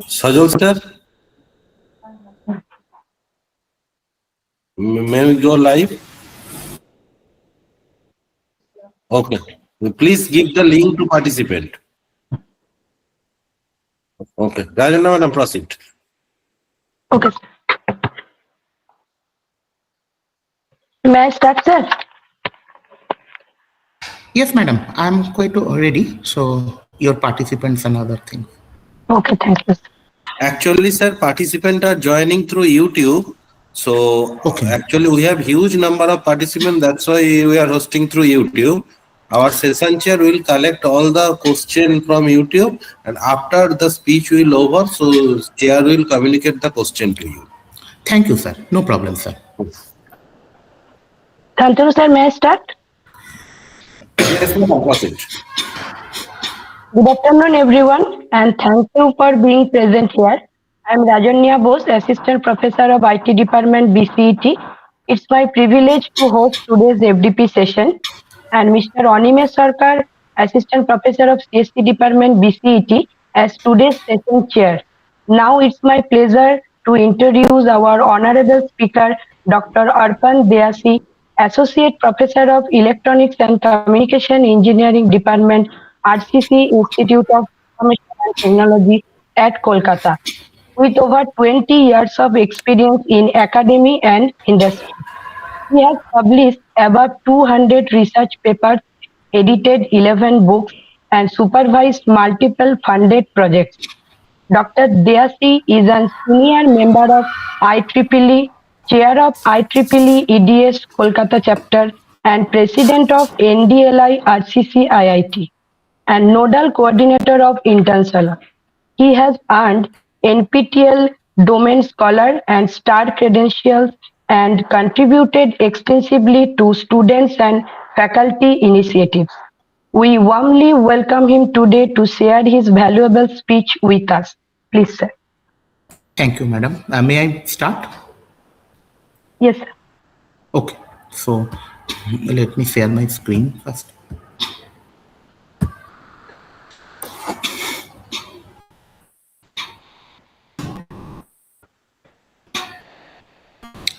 Sajal sir, may we go live? Okay. Please give the link to participant. Okay. Rajanya, madam, proceed. Okay. May I start, sir? Yes, madam. I'm quite ready. So your participants and other things. Okay, thank you. Actually, sir, participants are joining through YouTube. So Okay. actually, we have huge number of participants. That's why we are hosting through YouTube. Our session chair will collect all the question from YouTube, and after the speech will over, so chair will communicate the question to you. Thank you, sir. No problem, sir. Santanu, sir, may I start? Yes, madam, proceed. Good afternoon, everyone, and thank you for being present here. I am Rajanya Bose, Assistant Professor of IT Department, BCET. It's my privilege to host today's FDP session, and Mr. Animesh Sarkar, Assistant Professor of CSC Department, BCET, as today's session chair. Now it's my pleasure to introduce our honorable speaker, Dr. Arpan Deyasi, Associate Professor of Electronics and Communication Engineering Department, RCC Institute of Information and Technology at Kolkata, with over 20 years of experience in academy and industry. He has published about 200 research papers, edited 11 books, and supervised multiple funded projects. Dr. Deyasi is a senior member of IEEE, Chair of IEEE EDS Kolkata chapter, and President of NDLI RCCIIT, and Nodal Coordinator of International. He has earned NPTEL Domain Scholar and Star credentials and contributed extensively to students and faculty initiatives. We warmly welcome him today to share his valuable speech with us. Please, sir. Thank you, madam. May I start? Yes, sir. Okay. So let me share my screen first.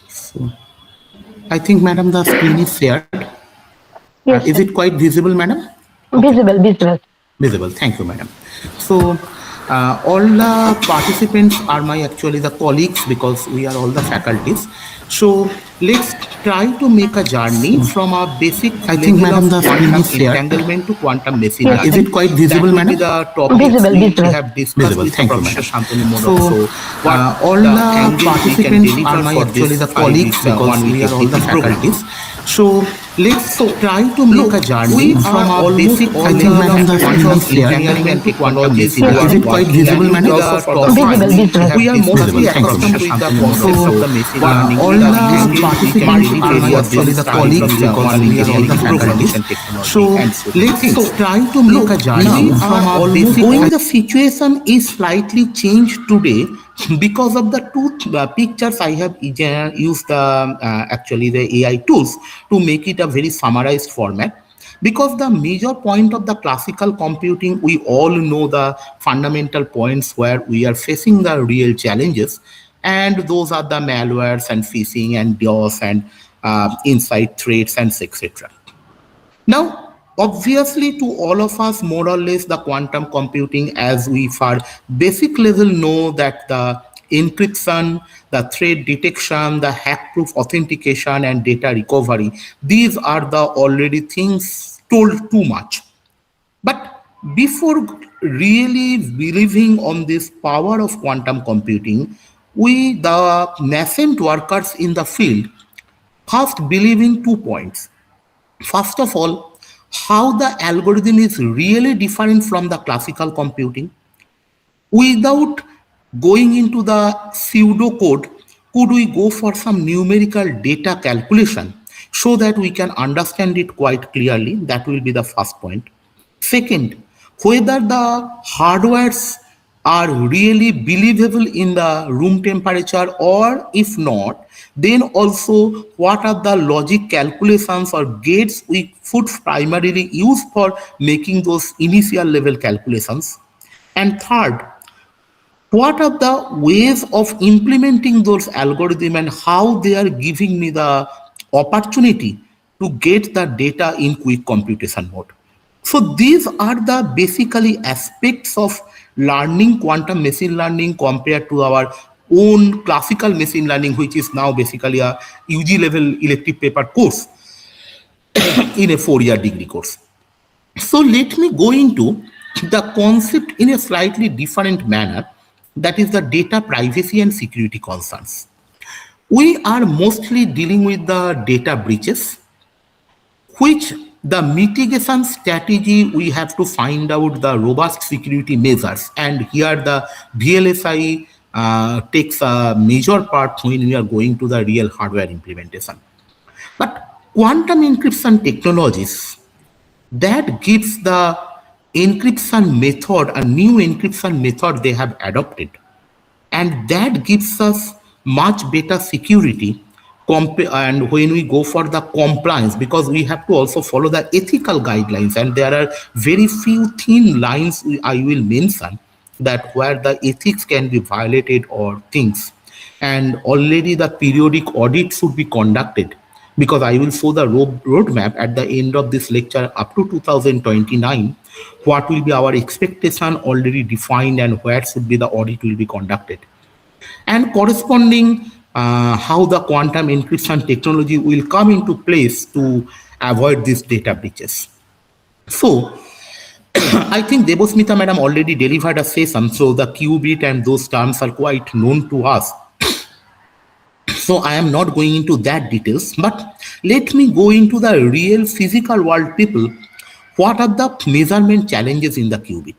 So I think, madam, the screen is shared. Yes, is sir. it quite visible, madam? Visible, visible. Visible. Thank you, madam. So all the participants are actually the colleagues, because we are all the faculties. So let's try to make a journey from a basic level of quantum entanglement to quantum machine learning. Is it quite visible, madam? The topics Visible, we visible. have discussed with Thank you, Professor Santanu, Modak. So, all the participants are actually the colleagues, because we are all the faculties. So let's try to make a journey from a basic level of quantum entanglement to quantum machine learning. Is it quite visible, madam? Visible, visible. We are mostly accustomed with the concept of the machine learning. All the participants are actually the colleagues, because we are all the faculties. So let's try to make a journey from a basic. When the situation is slightly changed today, because of the two pictures, I have used actually the AI tools to make it a very summarized format. Because the major point of the classical computing, we all know the fundamental points where we are facing the real challenges, and those are the malwares and phishing and DOS and inside threads and etc. Now, obviously, to all of us, more or less, the quantum computing, as we for basic level know that the encryption, the threat detection, the hack-proof authentication, and data recovery, these are the already things told too much. But before really believing on this power of quantum computing, we, the nascent workers in the field, first believe in 2 points. First of all, how the algorithm is really different from the classical computing. Without going into the pseudocode, could we go for some numerical data calculation so that we can understand it quite clearly? That will be the first point. Second, whether the hardwares are really believable in the room temperature, or if not, then also what are the logic calculations or gates we would primarily use for making those initial level calculations. And third, what are the ways of implementing those algorithms and how they are giving me the opportunity to get the data in quick computation mode. So these are the basically aspects of learning quantum machine learning compared to our own classical machine learning, which is now basically a UG level elective paper course in a 4-year degree course. So let me go into the concept in a slightly different manner, that is the data privacy and security concerns. We are mostly dealing with the data breaches, which the mitigation strategy, we have to find out the robust security measures. And here the VLSI takes a major part when we are going to the real hardware implementation. But quantum encryption technologies, that gives the encryption method, a new encryption method they have adopted. And that gives us much better security. And when we go for the compliance, because we have to also follow the ethical guidelines, and there are very few thin lines I will mention that where the ethics can be violated or things. And already the periodic audit should be conducted, because I will show the roadmap at the end of this lecture up to 2029, what will be our expectation already defined and where should be the audit will be conducted. And corresponding how the quantum encryption technology will come into place to avoid these data breaches. So I think Debosmita madam already delivered a session, so the qubit and those terms are quite known to us. So I am not going into that details, but let me go into the real physical world people. What are the measurement challenges in the qubit?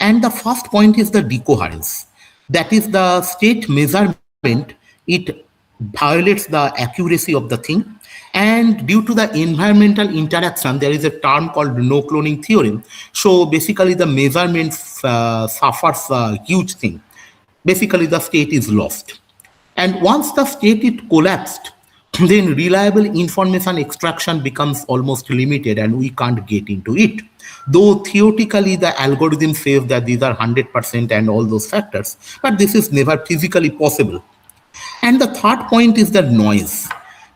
And the first point is the decoherence. That is the state measurement, it violates the accuracy of the thing. And due to the environmental interaction, there is a term called no cloning theorem. So basically the measurement suffers a huge thing. Basically the state is lost. And once the state is collapsed, then reliable information extraction becomes almost limited and we can't get into it. Though theoretically the algorithm says that these are 100% and all those factors, but this is never physically possible. And the third point is the noise,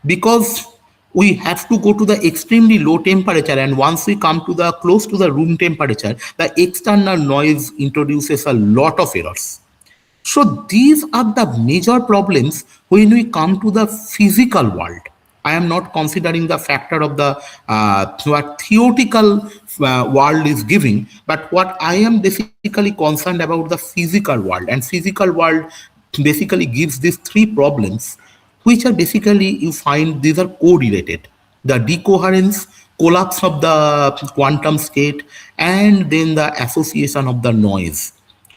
because we have to go to the extremely low temperature, and once we come to the close to the room temperature, the external noise introduces a lot of errors. So these are the major problems when we come to the physical world. I am not considering the factor of the what theoretical world is giving, but what I am basically concerned about the physical world. And physical world basically gives these three problems, which are basically, you find these are correlated. The decoherence, collapse of the quantum state, and then the association of the noise.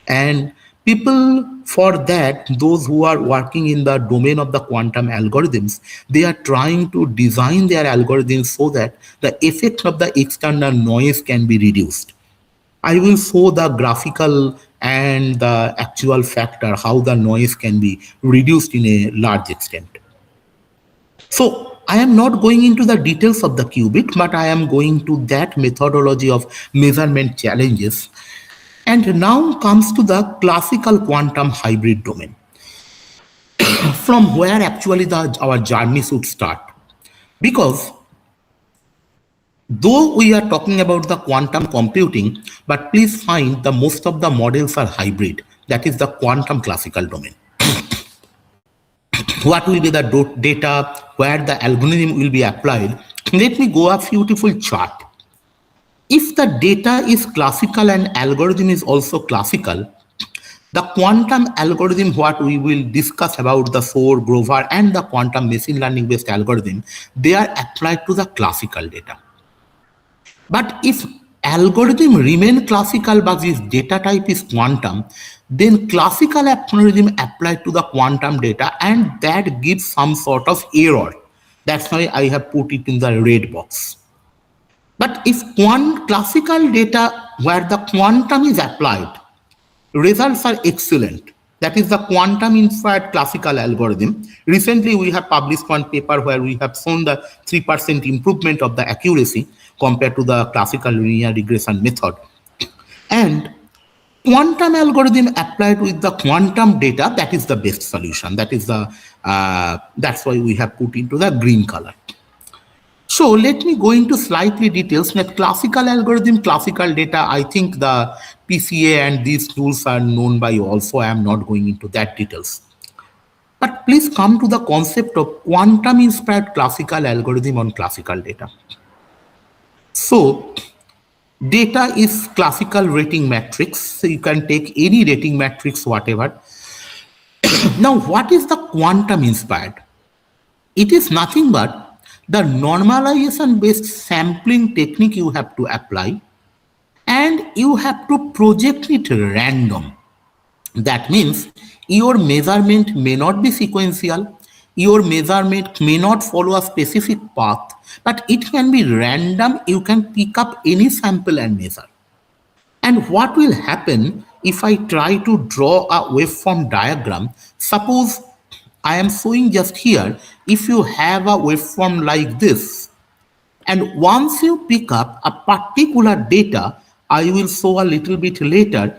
And people, for that, those who are working in the domain of the quantum algorithms, they are trying to design their algorithms so that the effect of the external noise can be reduced. I will show the graphical and the actual factor, how the noise can be reduced in a large extent. So I am not going into the details of the qubit, but I am going to that methodology of measurement challenges. And now comes to the classical quantum hybrid domain, from where actually our journey should start. Because though we are talking about the quantum computing, but please find the most of the models are hybrid. That is the quantum classical domain. What will be the data, where the algorithm will be applied? Let me go a beautiful chart. If the data is classical and algorithm is also classical, the quantum algorithm, what we will discuss about the Shor, Grover, and the quantum machine learning based algorithm, they are applied to the classical data. But if algorithm remain classical but this data type is quantum, then classical algorithm applied to the quantum data, and that gives some sort of error. That's why I have put it in the red box. But if classical data where the quantum is applied, results are excellent. That is the quantum inspired classical algorithm. Recently, we have published one paper where we have shown the 3% improvement of the accuracy compared to the classical linear regression method. And quantum algorithm applied with the quantum data, that is the best solution. That is the that's why we have put into the green color. So let me go into slightly details. That classical algorithm, classical data, I think the PCA and these tools are known by you also. I am not going into that details. But please come to the concept of quantum inspired classical algorithm on classical data. So data is classical rating matrix. So you can take any rating matrix, whatever. Now, what is the quantum inspired? It is nothing but the normalization based sampling technique you have to apply, and you have to project it random. That means your measurement may not be sequential, your measurement may not follow a specific path, but it can be random. You can pick up any sample and measure. And what will happen if I try to draw a waveform diagram? Suppose I am showing just here, if you have a waveform like this, and once you pick up a particular data, I will show a little bit later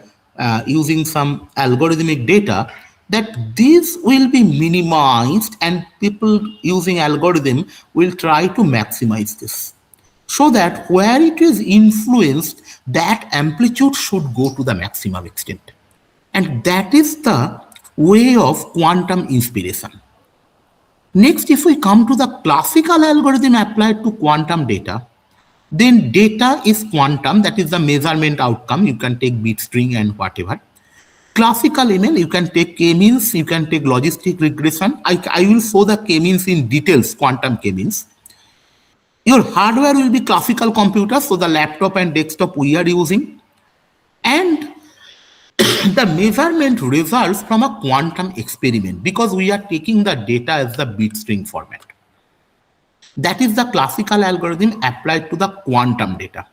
using some algorithmic data, that this will be minimized and people using algorithm will try to maximize this. So that where it is influenced, that amplitude should go to the maximum extent. And that is the way of quantum inspiration. Next, if we come to the classical algorithm applied to quantum data, then data is quantum, that is the measurement outcome. You can take bit string and whatever. Classical ML, you can take k-means, you can take logistic regression. I will show the k-means in details, quantum k-means. Your hardware will be classical computers, so the laptop and desktop we are using. And the measurement results from a quantum experiment because we are taking the data as the bit string format. That is the classical algorithm applied to the quantum data.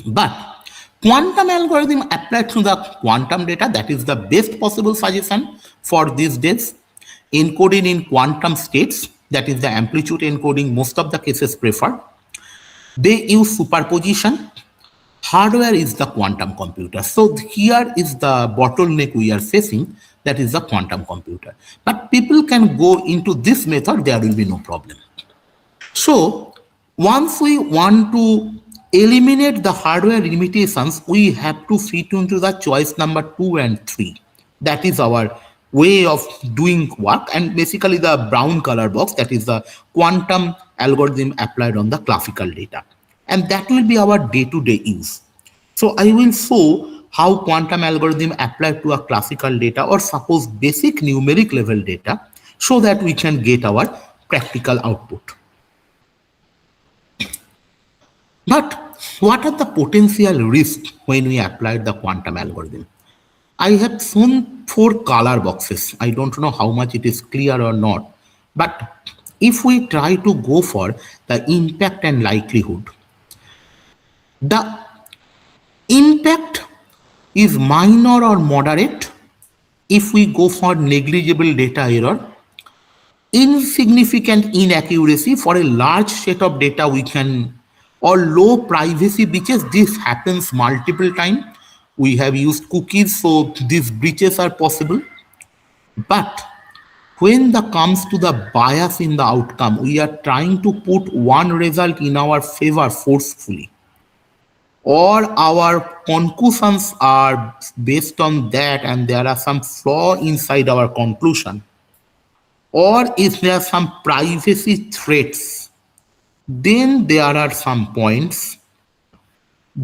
But quantum algorithm applied to the quantum data, that is the best possible suggestion for these days. Encoded in quantum states, that is the amplitude encoding, most of the cases preferred. They use superposition. Hardware is the quantum computer. So here is the bottleneck we are facing, that is the quantum computer. But people can go into this method, there will be no problem. So once we want to eliminate the hardware limitations, we have to fit into the choice number 2 and 3. That is our way of doing work, and basically the brown color box, that is the quantum algorithm applied on the classical data. And that will be our day-to-day use. So I will show how quantum algorithm applied to a classical data or suppose basic numeric level data so that we can get our practical output. But what are the potential risks when we applied the quantum algorithm? I have shown 4 color boxes. I don't know how much it is clear or not. But if we try to go for the impact and likelihood, the impact is minor or moderate if we go for negligible data error, insignificant inaccuracy for a large set of data we can, or low privacy breaches. This happens multiple times. We have used cookies, so these breaches are possible. But when the comes to the bias in the outcome, we are trying to put one result in our favor forcefully, or our conclusions are based on that and there are some flaw inside our conclusion, or if there are some privacy threats, then there are some points.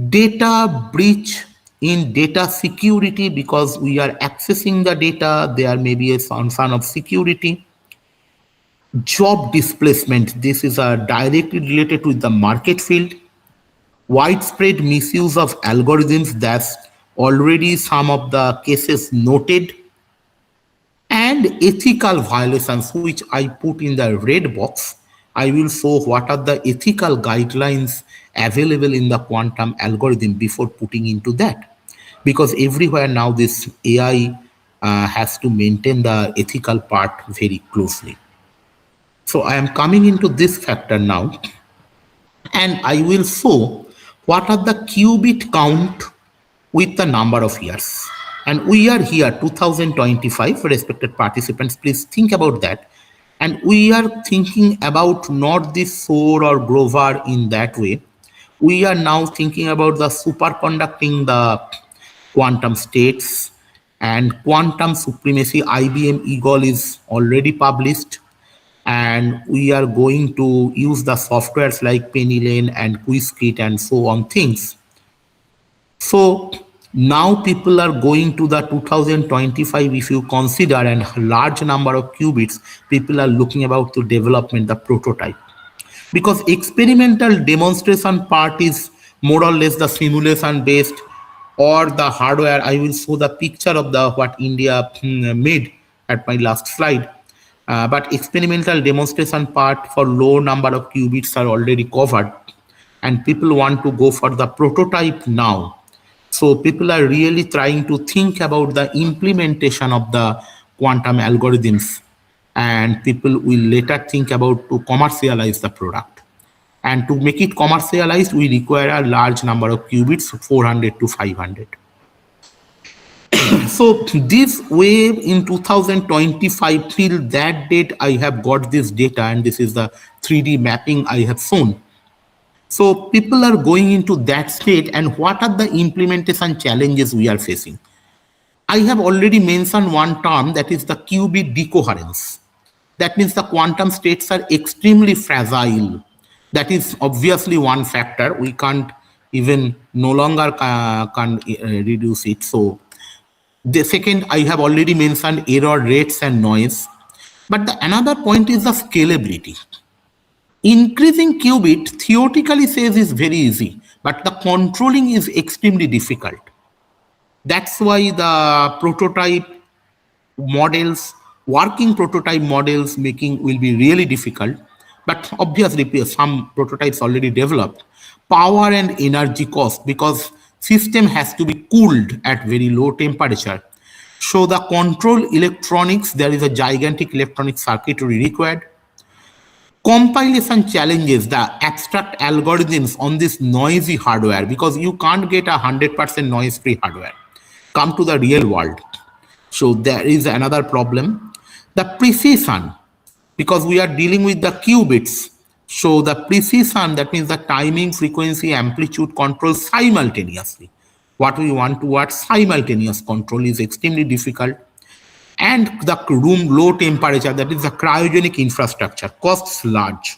Data breach in data security, because we are accessing the data, there may be a concern of security. Job displacement, this is directly related with the market field. Widespread misuse of algorithms, that's already some of the cases noted. And ethical violations, which I put in the red box. I will show what are the ethical guidelines available in the quantum algorithm before putting into that. Because everywhere now this AI has to maintain the ethical part very closely. So I am coming into this factor now, and I will show what are the qubit count with the number of years. And we are here 2025, respected participants, please think about that. And we are thinking about not this Thor or Grover in that way. We are now thinking about the superconducting the quantum states and quantum supremacy. IBM Eagle is already published, and we are going to use the softwares like Pennylane and Qiskit and so on things. So now people are going to the 2025, if you consider a large number of qubits, people are looking about the development, the prototype. Because experimental demonstration part is more or less the simulation based or the hardware. I will show the picture of the what India made at my last slide. But experimental demonstration part for low number of qubits are already covered, and people want to go for the prototype now. So people are really trying to think about the implementation of the quantum algorithms, and people will later think about to commercialize the product. And to make it commercialized, we require a large number of qubits, 400 to 500. So this way in 2025 till that date, I have got this data, and this is the 3D mapping I have shown. So people are going into that state, and what are the implementation challenges we are facing? I have already mentioned one term, that is the qubit decoherence. That means the quantum states are extremely fragile. That is obviously one factor. We can't even no longer can reduce it. So the second, I have already mentioned error rates and noise. But another point is the scalability. Increasing qubit theoretically says is very easy, but the controlling is extremely difficult. That's why the prototype models, working prototype models making will be really difficult. But obviously some prototypes already developed. Power and energy cost, because system has to be cooled at very low temperature. So the control electronics, there is a gigantic electronic circuitry required. Compilation challenges, the abstract algorithms on this noisy hardware, because you can't get 100% noise-free hardware. Come to the real world. So there is another problem. The precision, because we are dealing with the qubits. So the precision, that means the timing, frequency, amplitude control simultaneously. What we want towards simultaneous control is extremely difficult. And the room low temperature, that is the cryogenic infrastructure, costs large.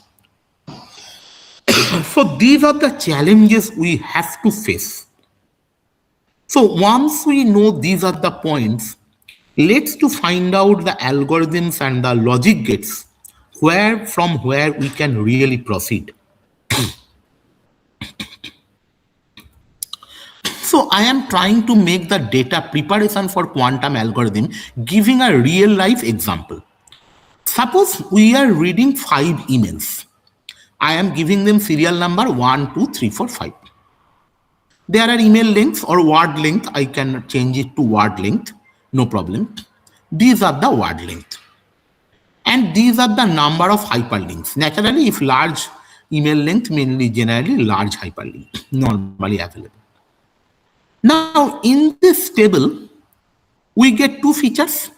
So these are the challenges we have to face. So once we know these are the points, let's to find out the algorithms and the logic gates from where we can really proceed. So I am trying to make the data preparation for quantum algorithm, giving a real life example. Suppose we are reading 5 emails. I am giving them serial number 1, 2, 3, 4, 5. There are email lengths or word length. I can change it to word length, no problem. These are the word length. And these are the number of hyperlinks. Naturally, if large email length, mainly generally large hyperlink, normally available. Now, in this table, we get two features.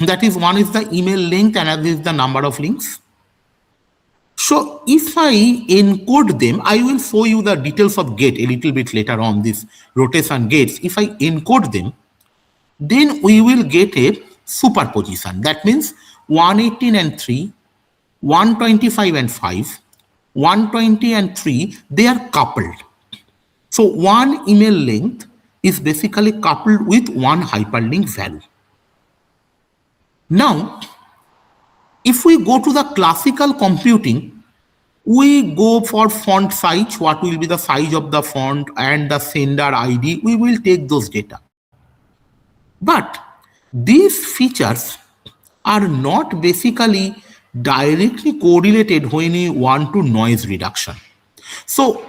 That is, one is the email length, another is the number of links. So if I encode them, I will show you the details of gate a little bit later on, this rotation gates. If I encode them, then we will get a superposition. That means 118 and 3, 125 and 5, 120 and 3, they are coupled. So one email length is basically coupled with one hyperlink value. Now, if we go to the classical computing, we go for font size, what will be the size of the font and the sender ID, we will take those data. But these features are not basically directly correlated when we want to noise reduction. So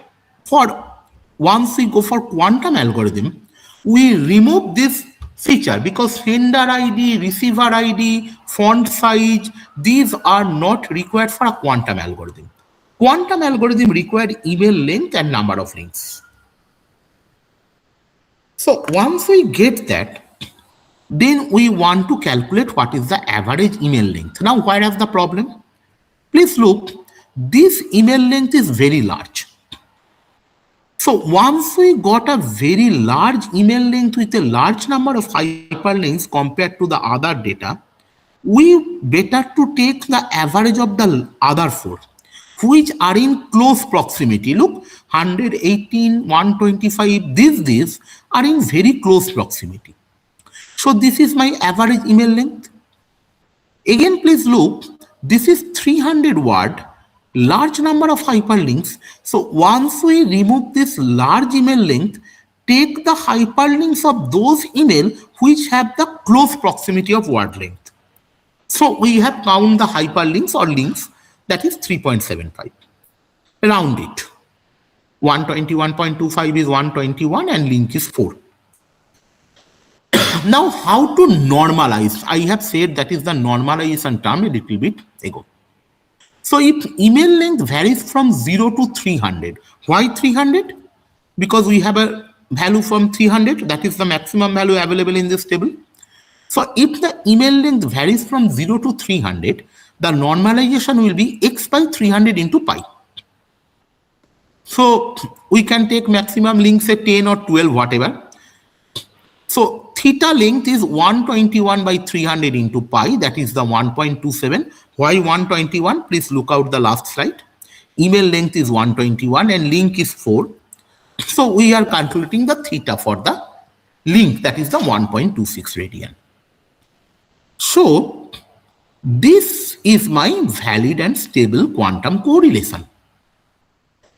once we go for quantum algorithm, we remove this feature because sender ID, receiver ID, font size, these are not required for a quantum algorithm. Quantum algorithm required email length and number of links. So once we get that, then we want to calculate what is the average email length. Now, where is the problem? Please look, this email length is very large. So once we got a very large email length with a large number of hyperlinks compared to the other data, we better to take the average of the other four, which are in close proximity. Look, 118, 125, these are in very close proximity. So this is my average email length. Again, please look, this is 300 word, large number of hyperlinks. So once we remove this large email length, take the hyperlinks of those email which have the close proximity of word length. So we have found the hyperlinks or links, that is 3.75. Round it. 121.25 is 121 and link is 4. Now, how to normalize? I have said that is the normalization term a little bit ago. So if email length varies from 0 to 300, why 300? Because we have a value from 300, that is the maximum value available in this table. So if the email length varies from 0 to 300, the normalization will be x by 300 into pi. So we can take maximum links at 10 or 12, whatever. So theta length is 121 by 300 into pi, that is the 1.27. Why 121? Please look out the last slide. Email length is 121 and link is 4. So we are calculating the theta for the link, that is the 1.26 radian. So this is my valid and stable quantum correlation.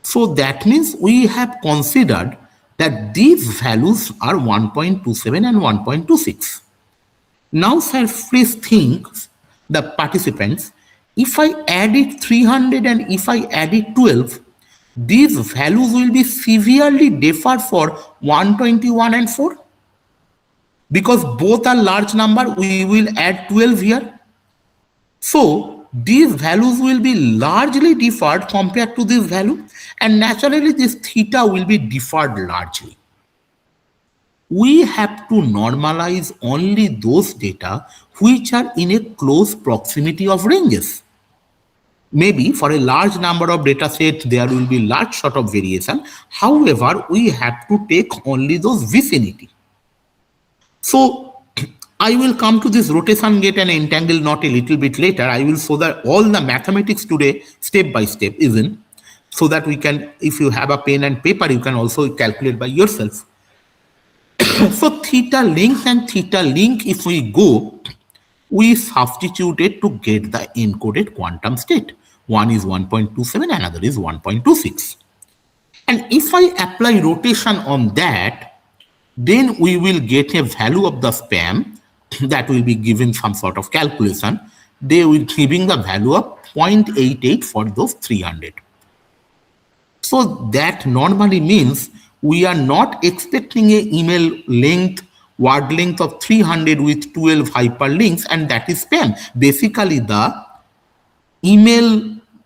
So that means we have considered that these values are 1.27 and 1.26. Now, sir, please think, the participants, if I added 300 and if I added 12, these values will be severely different for 121 and 4. Because both are large number, we will add 12 here. So these values will be largely differed compared to this value, and naturally this theta will be differed largely. We have to normalize only those data which are in a close proximity of ranges. Maybe for a large number of data sets, there will be large sort of variation. However, we have to take only those vicinity. So I will come to this rotation gate and entangle knot a little bit later. I will show that all the mathematics today step by step, even so that we can, if you have a pen and paper, you can also calculate by yourself. So theta length and theta link, if we go, we substitute it to get the encoded quantum state. One is 1.27, another is 1.26. And if I apply rotation on that, then we will get a value of the span that will be given some sort of calculation. They will be giving the value of 0.88 for those 300. So that normally means we are not expecting a email length, word length of 300 with 12 hyperlinks, and that is spam. Basically, the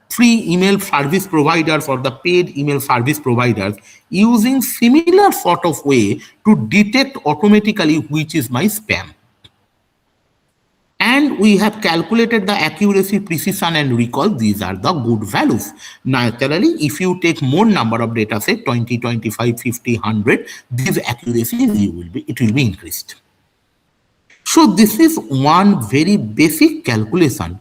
free email service providers or the paid email service providers using similar sort of way to detect automatically which is my spam. And And we have calculated the accuracy, precision, and recall. These are the good values. Naturally, if you take more number of data set, 20, 25, 50, 100, these accuracies it will be increased. So this is one very basic calculation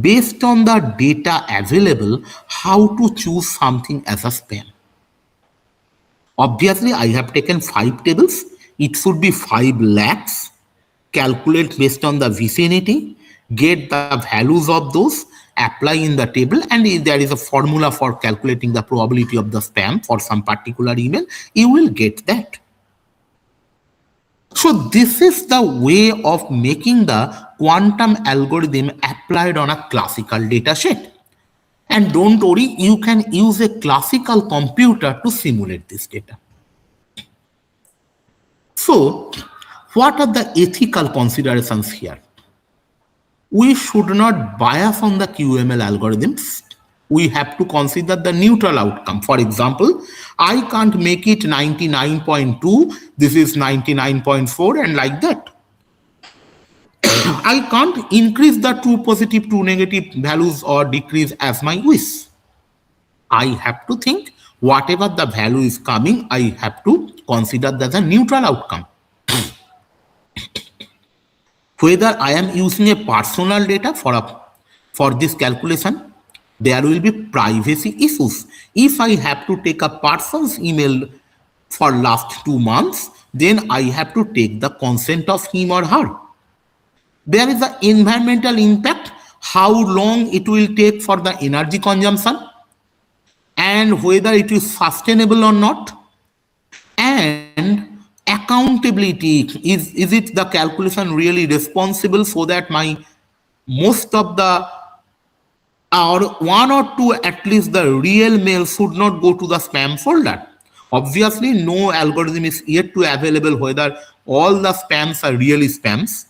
based on the data available, how to choose something as a spam. Obviously, I have taken 5 tables. It should be 5 lakhs. Calculate based on the vicinity, get the values of those, apply in the table, and if there is a formula for calculating the probability of the spam for some particular email, you will get that. So this is the way of making the quantum algorithm applied on a classical data set. And don't worry, you can use a classical computer to simulate this data. So, what are the ethical considerations here? We should not bias on the QML algorithms. We have to consider the neutral outcome. For example, I can't make it 99.2, this is 99.4, and like that. I can't increase the true positive, true negative values or decrease as my wish. I have to think whatever the value is coming, I have to consider that as a neutral outcome. Whether I am using a personal data for this calculation, there will be privacy issues. If I have to take a person's email for last 2 months, then I have to take the consent of him or her. There is an environmental impact, how long it will take for the energy consumption, and whether it is sustainable or not, and accountability, is it the calculation really responsible, so that my most of the or 1 or 2 at least the real mail should not go to the spam folder. Obviously no algorithm is yet to available whether all the spams are really spams,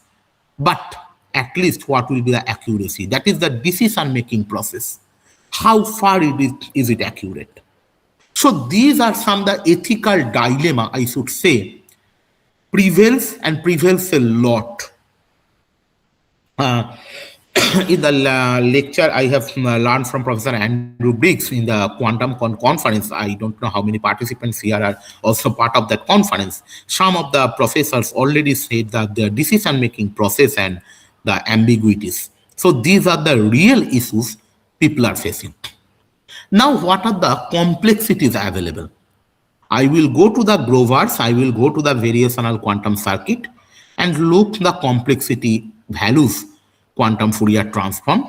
but at least what will be the accuracy, that is the decision making process, how far is it accurate. So these are some of the ethical dilemma, I should say, prevails and prevails a lot. In the lecture I have learned from Professor Andrew Briggs in the Quantum conference. I don't know how many participants here are also part of that conference. Some of the professors already said that the decision-making process and the ambiguities. So these are the real issues people are facing. Now, what are the complexities available? I will go to the Grovers, I will go to the variational quantum circuit and look the complexity values quantum Fourier transform.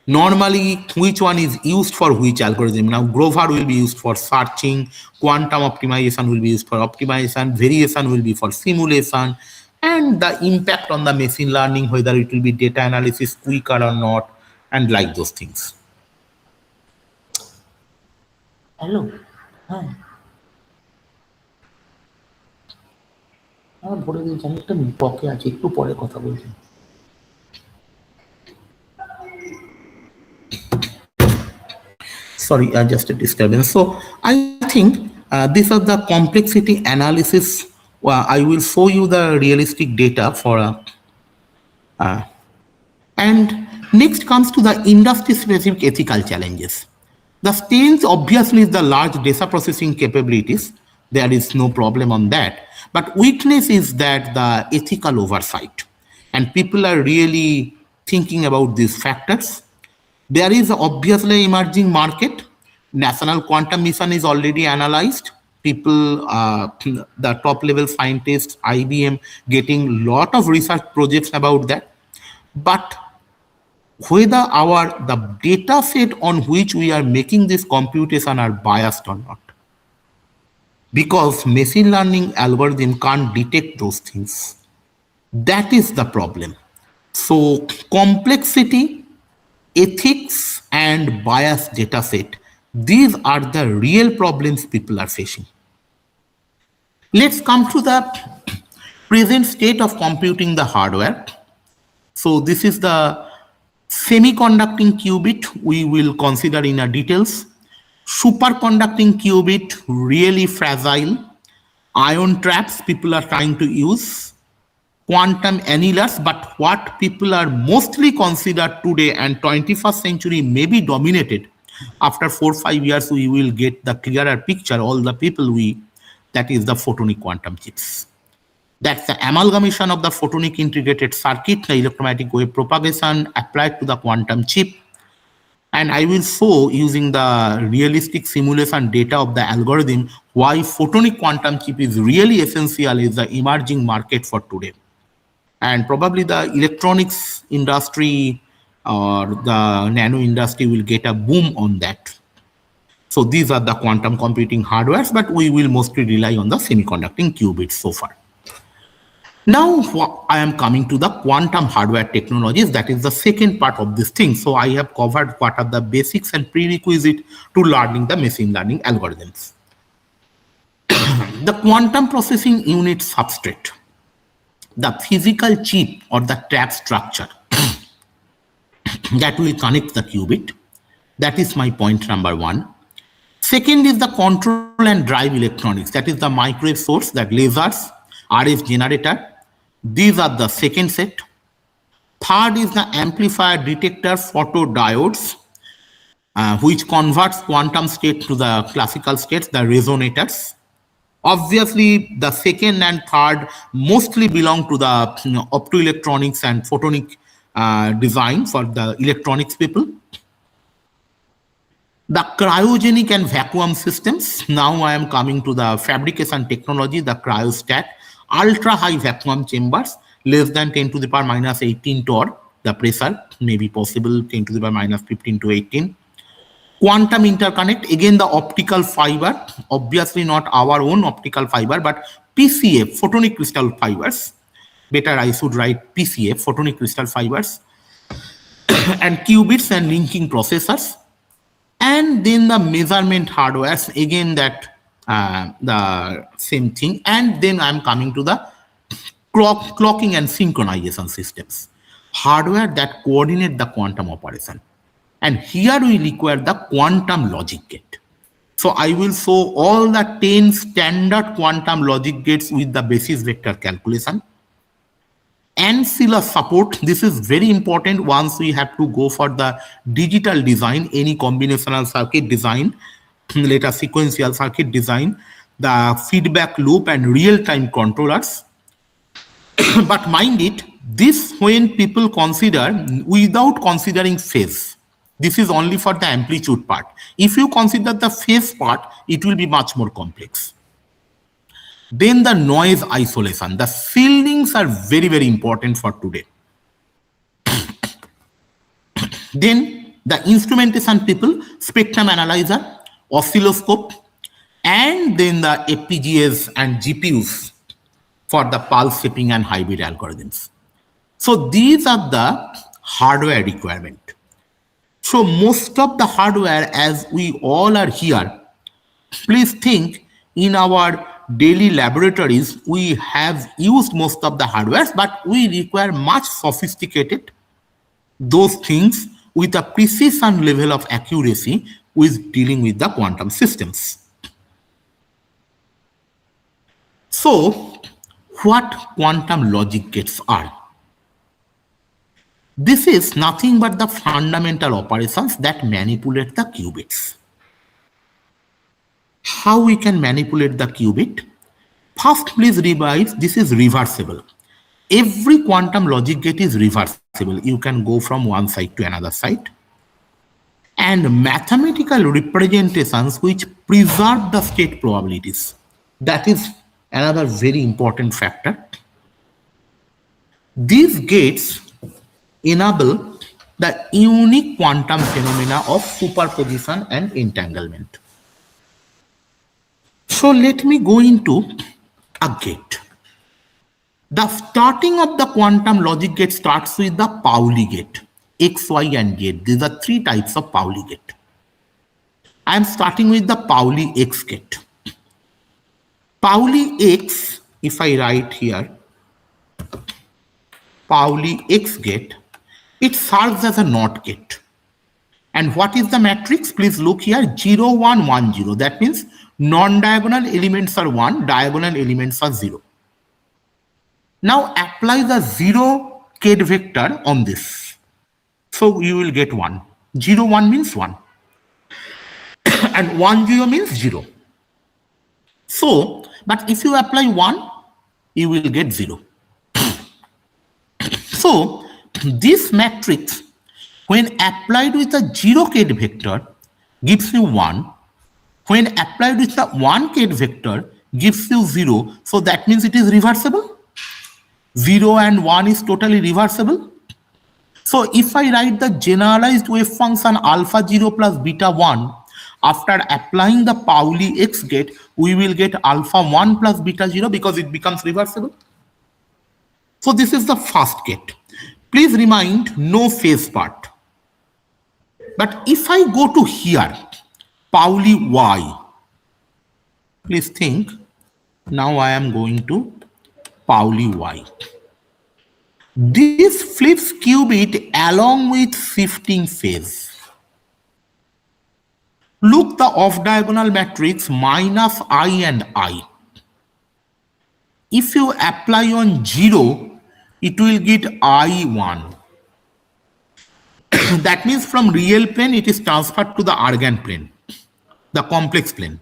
Normally, which one is used for which algorithm? Now, Grover will be used for searching, quantum optimization will be used for optimization, variation will be for simulation, and the impact on the machine learning, whether it will be data analysis quicker or not, and like those things. Hello. Hi. আমার বলে দিন আমি একটা পকে আছি, একটু পরে কথা বলছি। Sorry, just a disturbance. So I think these are the complexity analysis. I will show you the realistic data for and next comes to the industry-specific ethical challenges. The strength obviously is the large data processing capabilities. There is no problem on that. But weakness is that the ethical oversight. And people are really thinking about these factors. There is obviously emerging market. National Quantum Mission is already analyzed. People, the top level scientists, IBM, getting lot of research projects about that. But whether the data set on which we are making this computation are biased or not. Because machine learning algorithm can't detect those things. That is the problem. So complexity, ethics, and biased data set, these are the real problems people are facing. Let's come to the present state of computing the hardware. So this is the semiconducting qubit we will consider in our details. Superconducting qubit, really fragile. Ion traps people are trying to use. quantum annihilers, but what people are mostly considered today, and 21st century may be dominated. After 4-5 years, we will get the clearer picture, all the people that is the photonic quantum chips. That's the amalgamation of the photonic integrated circuit, the electromagnetic wave propagation applied to the quantum chip. And I will show using the realistic simulation data of the algorithm why photonic quantum chip is really essential is the emerging market for today. And probably the electronics industry or the nano industry will get a boom on that. So these are the quantum computing hardwares, but we will mostly rely on the semiconducting qubits so far. Now I am coming to the quantum hardware technologies. That is the second part of this thing. So I have covered what are the basics and prerequisite to learning the machine learning algorithms. The quantum processing unit substrate, the physical chip or the trap structure that will connect the qubit. That is my point number one. Second is the control and drive electronics. That is the microwave source, that lasers, RF generator. These are the second set. Third is the amplifier detector photodiodes, which converts quantum state to the classical states, the resonators. Obviously, the second and third mostly belong to the optoelectronics and photonic design for the electronics people. The cryogenic and vacuum systems. Now I am coming to the fabrication technology, the cryostat, ultra high vacuum chambers, less than 10 to the power minus 18 torr, the pressure may be possible 10 to the power minus 15 to 18. Quantum interconnect, again the optical fiber, obviously not our own optical fiber, but PCF, photonic crystal fibers. Better I should write PCF, photonic crystal fibers. And qubits and linking processors. And then the measurement hardwares, again that the same thing. And then I'm coming to the clocking and synchronization systems. Hardware that coordinate the quantum operation. And here we require the quantum logic gate. So I will show all the 10 standard quantum logic gates with the basis vector calculation. Ancilla support, this is very important once we have to go for the digital design, any combinational circuit design, later sequential circuit design, the feedback loop and real-time controllers. But mind it, this when people consider without considering phase. This is only for the amplitude part. If you consider the phase part, it will be much more complex. Then the noise isolation. The shieldings are very, very important for today. Then the instrumentation people, spectrum analyzer, oscilloscope, and then the FPGAs and GPUs for the pulse shaping and hybrid algorithms. So these are the hardware requirement. So most of the hardware, as we all are here, please think in our daily laboratories, we have used most of the hardware, but we require much sophisticated those things with a precision level of accuracy with dealing with the quantum systems. So what quantum logic gates are? This is nothing but the fundamental operations that manipulate the qubits. How we can manipulate the qubit? First, please revise, this is reversible. Every quantum logic gate is reversible. You can go from one side to another side. And mathematical representations which preserve the state probabilities. That is another very important factor. These gates enable the unique quantum phenomena of superposition and entanglement. So let me go into a gate. The starting of the quantum logic gate starts with the Pauli gate, X, Y, and gate. These are three types of Pauli gate. I am starting with the Pauli X gate. Pauli X, if I write here, Pauli X gate, it serves as a NOT gate. And what is the matrix? Please look here, 0, 1, 1, 0. That means non-diagonal elements are 1, diagonal elements are 0. Now apply the 0 kth vector on this. So you will get 1. 0, 1 means 1. And 1, 0 means 0. So, but if you apply 1, you will get 0. So, this matrix, when applied with a 0 kth vector, gives you 1. When applied with the 1 kth vector, gives you 0. So, that means it is reversible. 0 and 1 is totally reversible. So, if I write the generalized wave function alpha 0 plus beta 1, after applying the Pauli X gate, we will get alpha 1 plus beta 0 because it becomes reversible. So this is the first gate. Please remind, no phase part. But if I go to here, Pauli Y, please think, now I am going to Pauli Y. This flips qubit along with shifting phase. Look the off-diagonal matrix minus I and I. If you apply on 0, it will get I1. That means from real plane, it is transferred to the argand plane, the complex plane.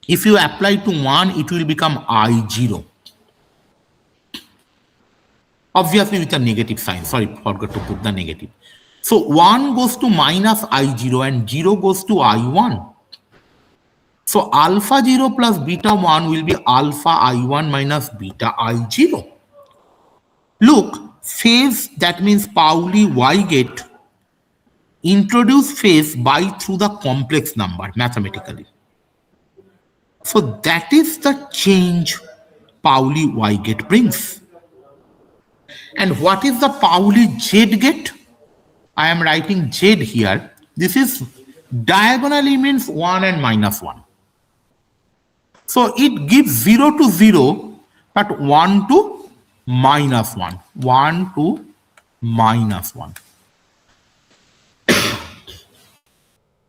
If you apply to 1, it will become I0. Obviously with a negative sign. Sorry, forgot to put the negative. So 1 goes to minus I0 and 0 goes to I1. So alpha 0 plus beta 1 will be alpha I1 minus beta I0. Look, phase, that means Pauli Y gate, introduce phase by through the complex number mathematically. So that is the change Pauli Y gate brings. And what is the Pauli Z gate? I am writing Z here. This is diagonally means 1 and minus 1. So it gives 0 to 0, but 1 to minus 1. 1 to minus 1.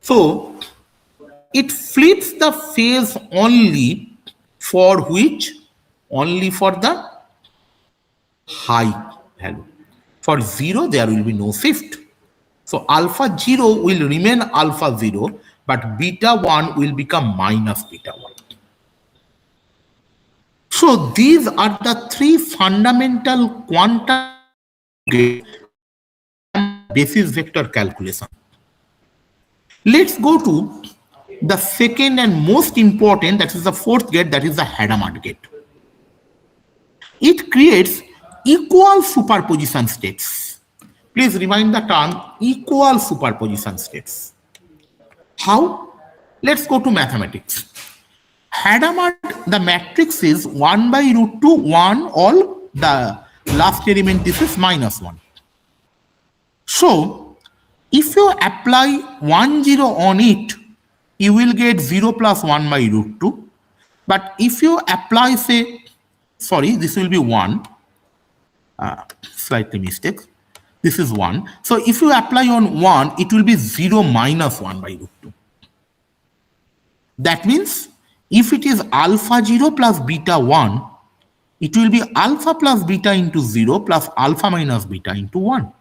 So it flips the phase only for which? Only for the high value. For 0, there will be no shift. So alpha 0 will remain alpha 0, but beta 1 will become minus beta 1. So these are the three fundamental quantum basis vector calculation. Let's go to the second and most important, that is the fourth gate, that is the Hadamard gate. It creates equal superposition states. Please remind the term equal superposition states. How? Let's go to mathematics. Hadamard, the matrix is 1 by root 2, 1, all the last element, this is minus 1. So, if you apply 1, 0 on it, you will get 0 plus 1 by root 2. But if you apply, say, sorry, this will be 1. Slightly mistake. This is 1. So if you apply on 1, it will be 0 minus 1 by root 2. That means if it is alpha 0 plus beta 1, it will be alpha plus beta into 0 plus alpha minus beta into 1.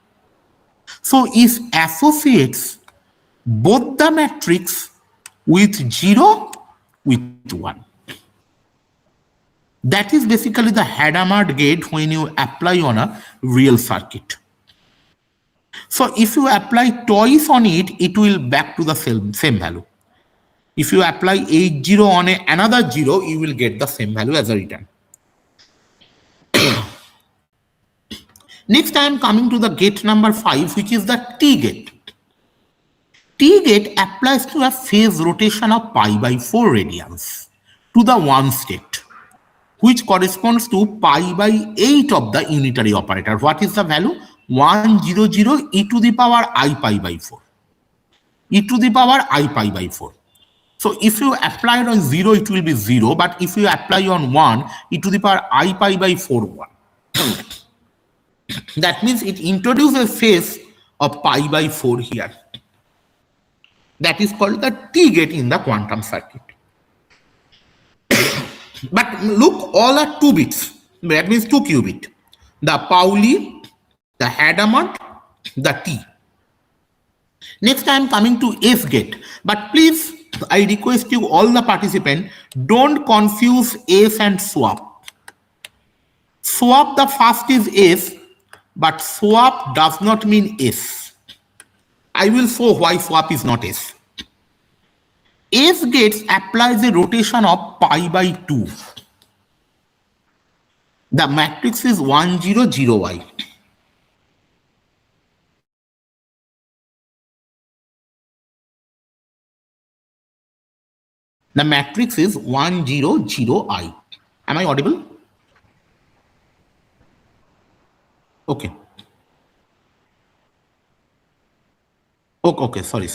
So it associates both the matrix with 0 with 1. That is basically the Hadamard gate when you apply on a real circuit. So if you apply twice on it, it will back to the same value. If you apply 8, 0 on another 0, you will get the same value as a return. Next I am coming to the gate number 5, which is the T gate. T gate applies to a phase rotation of pi by 4 radians to the one state, which corresponds to pi by 8 of the unitary operator. What is the value? 100 e to the power I pi by 4. E to the power I pi by 4. So if you apply it on 0, it will be 0. But if you apply on 1, e to the power I pi by 4, 1. That means it introduces a phase of pi by 4 here. That is called the T gate in the quantum circuit. But look, all are 2 bits. That means 2 qubit. The Pauli, the Hadamard, the T. Next, I am coming to S gate. But please, I request you, all the participants, don't confuse S and swap. Swap, the first is S, but swap does not mean S. I will show why swap is not S. S gates applies a rotation of pi by 2. The matrix is 1, 0, 0, y. The matrix is 1, 0, 0, I. Am I audible? Okay. Okay, sorry.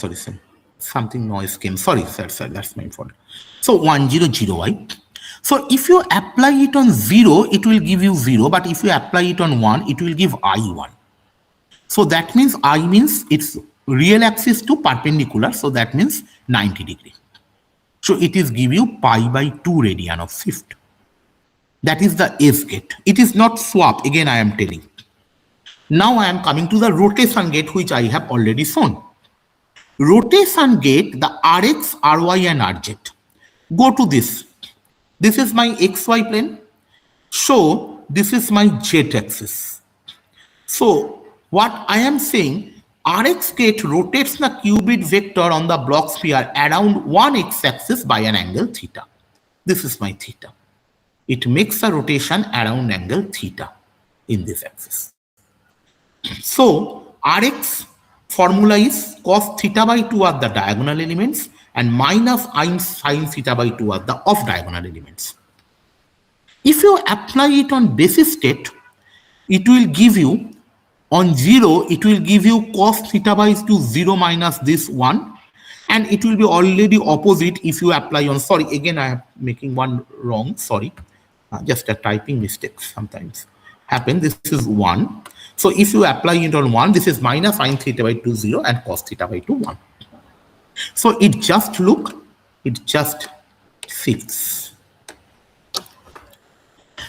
Something noise came. Sorry, sir, that's my fault. So 1, 0, 0, y. So if you apply it on 0, it will give you 0. But if you apply it on 1, it will give I1. So that means I means its real axis to perpendicular. So that means 90 degree. So it is give you pi by 2 radian of shift. That is the S gate. It is not swap. Again, I am telling. Now I am coming to the rotation gate, which I have already shown. Rotation gate, the Rx, Ry, and Rz. Go to this. This is my XY plane. So this is my Z axis. So what I am saying, Rx gate rotates the qubit vector on the Bloch sphere around one x-axis by an angle theta. This is my theta. It makes a rotation around angle theta in this axis. So Rx formula is cos theta by 2 are the diagonal elements and minus sin theta by 2 are the off diagonal elements. If you apply it on basis state, it will give you on 0, it will give you cos theta by 2 0 minus this 1, and it will be already opposite if you apply on, sorry, again I am making one wrong, sorry, just a typing mistake sometimes happen. This is 1. So if you apply it on 1, this is minus sin theta by 2 0 and cos theta by 2 1. So it just fits.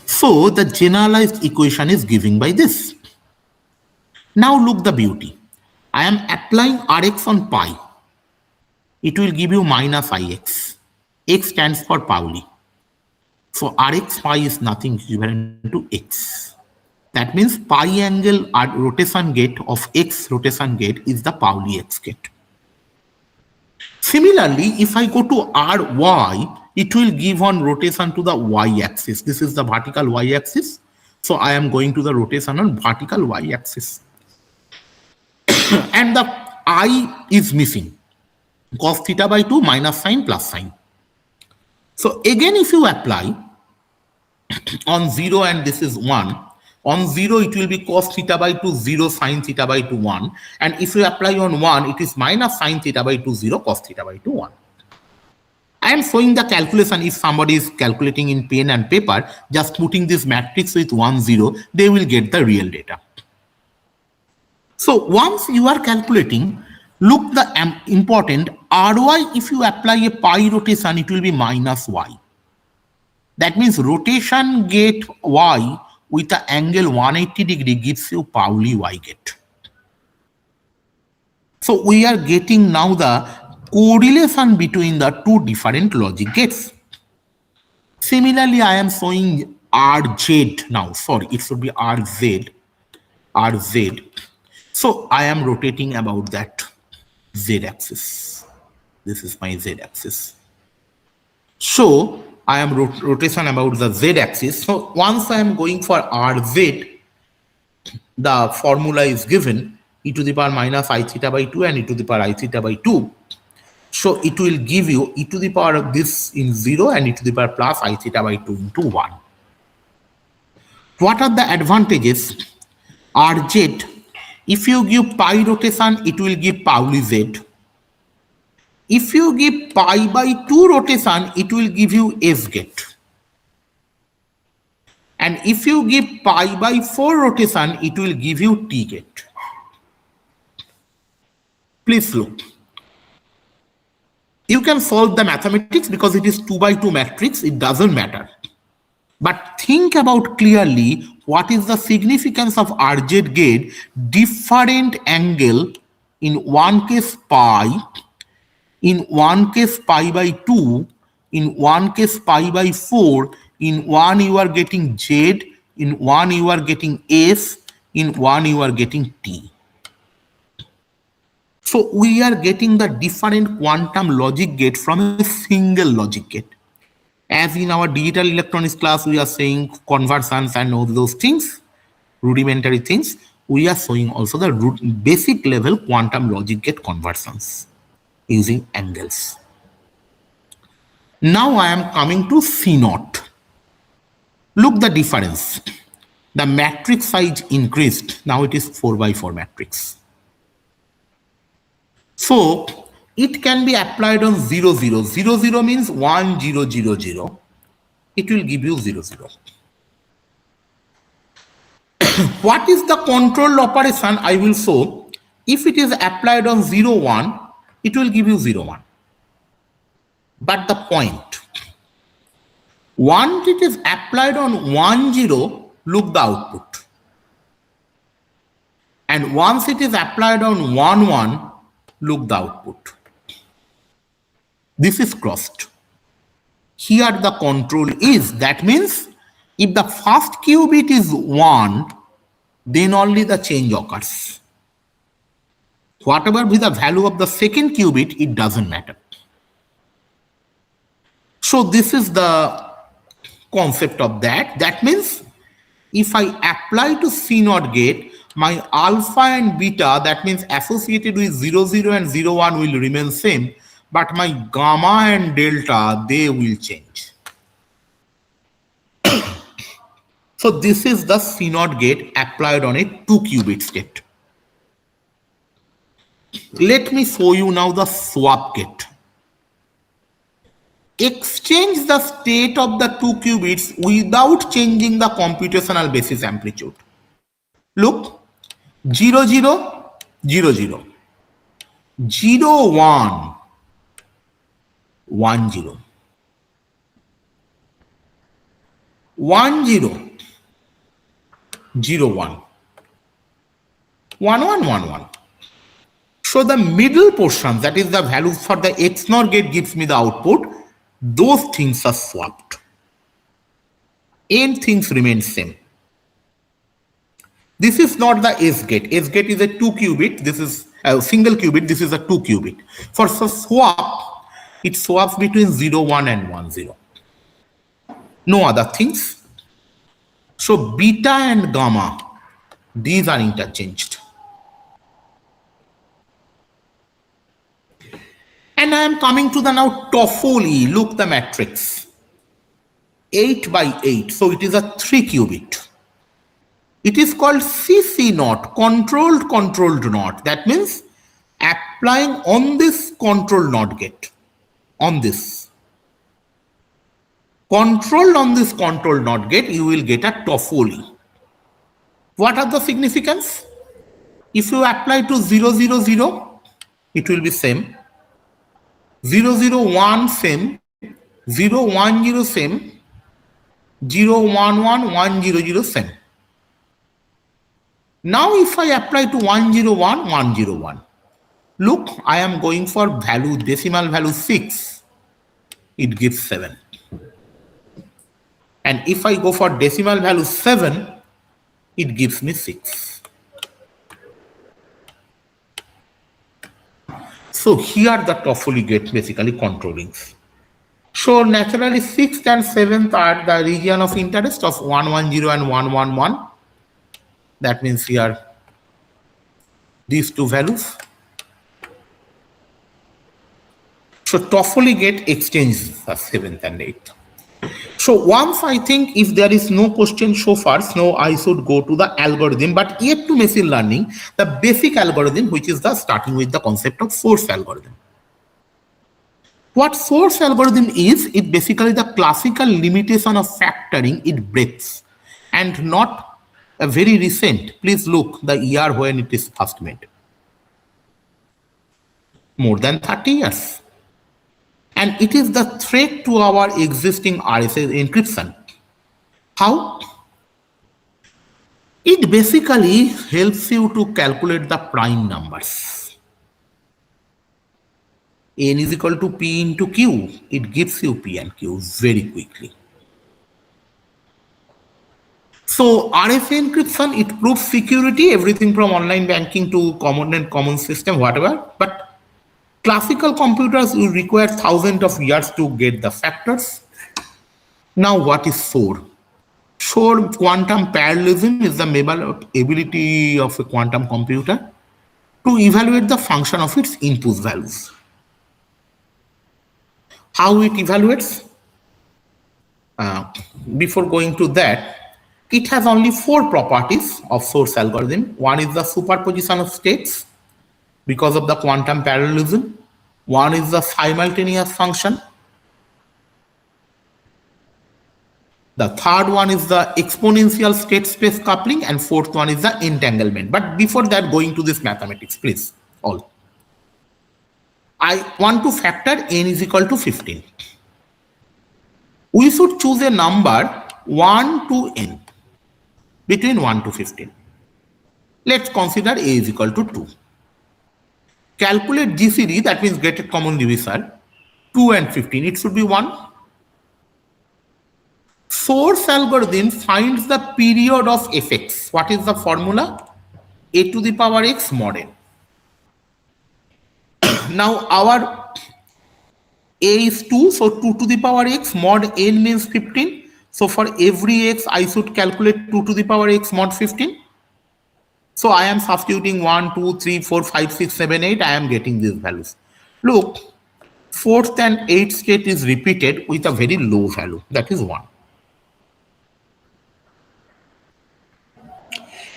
So the generalized equation is given by this. Now look the beauty. I am applying Rx on pi. It will give you minus Ix. X stands for Pauli. So Rx pi is nothing equivalent to X. That means pi angle rotation gate of X rotation gate is the Pauli X gate. Similarly, if I go to Ry, it will give on rotation to the y-axis. This is the vertical y-axis. So I am going to the rotation on vertical y-axis. And the I is missing. Cos theta by 2 minus sin plus sin. So again, if you apply on 0 and this is 1, on 0 it will be cos theta by 2 0 sin theta by 2 1, and if you apply on 1 it is minus sin theta by 2 0 cos theta by 2 1. I am showing the calculation. If somebody is calculating in pen and paper, just putting this matrix with 1 0, they will get the real data. So once you are calculating, look the important Ry, if you apply a pi rotation, it will be minus y. That means rotation gate y with the angle 180 degree gives you Pauli y gate. So we are getting now the correlation between the two different logic gates. Similarly, I am showing Rz now. Sorry, it should be Rz. So I am rotating about that z-axis. This is my z-axis. So I am rotation about the z-axis. So once I am going for Rz, the formula is given e to the power minus I theta by 2 and e to the power I theta by 2. So it will give you e to the power of this in 0 and e to the power plus I theta by 2 into 1. What are the advantages? Rz, if you give pi rotation, it will give Pauli z. If you give pi by 2 rotation, it will give you S gate. And if you give pi by 4 rotation, it will give you T gate. Please look. You can solve the mathematics because it is 2 by 2 matrix. It doesn't matter. But think about clearly what is the significance of RZ gate, different angle, in one case pi, in one case pi by 2, in one case pi by 4, in one you are getting Z, in one you are getting S, in one you are getting T. So we are getting the different quantum logic gate from a single logic gate. As in our digital electronics class, we are saying conversions and all those things, rudimentary things. We are showing also the basic level quantum logic gate conversions using angles. Now I am coming to C0. Look the difference. The matrix size increased. Now it is 4 by 4 matrix. So it can be applied on 0, 0. 0, 0 means 1, 0, 0, 0. It will give you 0, 0. What is the control operation? I will show. If it is applied on 0, 1, it will give you 0, 1. But the point, once it is applied on 1, 0, look the output. And once it is applied on 1, 1, look the output. This is crossed. Here the control is. That means if the first qubit is 1, then only the change occurs. Whatever be the value of the second qubit, it doesn't matter. So this is the concept of that. That means if I apply to C0 gate, my alpha and beta, that means associated with 0, 0 and 0, 1 will remain same, but my gamma and delta, they will change. So this is the C0 gate applied on a 2 qubit state. Let me show you now the swap gate. Exchange the state of the 2 qubits without changing the computational basis amplitude. Look, 0, 0, 0, 0, 0, 1, 1, 0, 1, 0, 0, 1, 1, 1, 1, 1. So the middle portion, that is the value for the XNOR gate, gives me the output. Those things are swapped. N things remain same. This is not the S gate. S gate is a 2 qubit. This is a single qubit. This is a 2 qubit. For swap, it swaps between 0, 1 and 1, 0. No other things. So beta and gamma, these are interchanged. And I am coming to the now Toffoli. Look the matrix. 8 by 8. So it is a 3 qubit. It is called CC0, controlled NOT. That means applying on this control NOT gate. On this. Controlled on this control NOT gate, you will get a Toffoli. What are the significance? If you apply to 0, 0, 0, it will be same. 0, 0, 1 same, 0, 1, 0 same, 0, 1, 1, 1, 0, 0 same. Now if I apply to 1, 0, 1, 1, 0, 1, look, I am going for value, decimal value 6, it gives 7. And if I go for decimal value 7, it gives me 6. So here the Toffoli gate basically controlling. So naturally 6th and 7th are the region of interest of 110 and 111. That means here these two values. So Toffoli gate exchanges the 7th and 8th. So once I think if there is no question so far, now I should go to the algorithm, but yet to machine learning, the basic algorithm, which is the starting with the concept of source algorithm. What source algorithm is, it basically the classical limitation of factoring, it breaks, and not a very recent. Please look the year when it is first made. More than 30 years. And it is the threat to our existing RSA encryption. How? It basically helps you to calculate the prime numbers. N is equal to P into Q. It gives you P and Q very quickly. So RSA encryption, it proves security, everything from online banking to common system, whatever. But classical computers will require thousands of years to get the factors. Now what is SOAR? SOAR, quantum parallelism, is the ability of a quantum computer to evaluate the function of its input values. How it evaluates? Before going to that, it has only 4 properties of source algorithm. One is the superposition of states because of the quantum parallelism. One is the simultaneous function. The third one is the exponential state space coupling, and fourth one is the entanglement. But before that, going to this mathematics, please, all. I want to factor n is equal to 15. We should choose a number 1 to n, between 1 to 15. Let's consider a is equal to 2. Calculate GCD, that means greatest common divisor, 2 and 15, it should be 1. Source algorithm finds the period of fx. What is the formula? A to the power x mod n. Now our a is 2, so 2 to the power x mod n means 15. So for every x, I should calculate 2 to the power x mod 15. So I am substituting 1, 2, 3, 4, 5, 6, 7, 8. I am getting these values. Look, 4th and 8th state is repeated with a very low value. That is 1.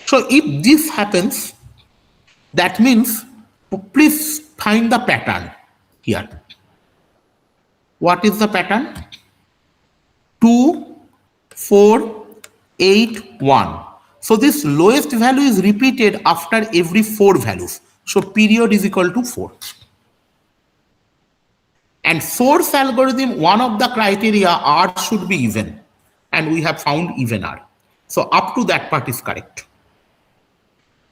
So if this happens, that means, please find the pattern here. What is the pattern? 2, 4, 8, 1. So this lowest value is repeated after every 4 values. So period is equal to 4. And source algorithm, one of the criteria, R should be even. And we have found even R. So up to that part is correct.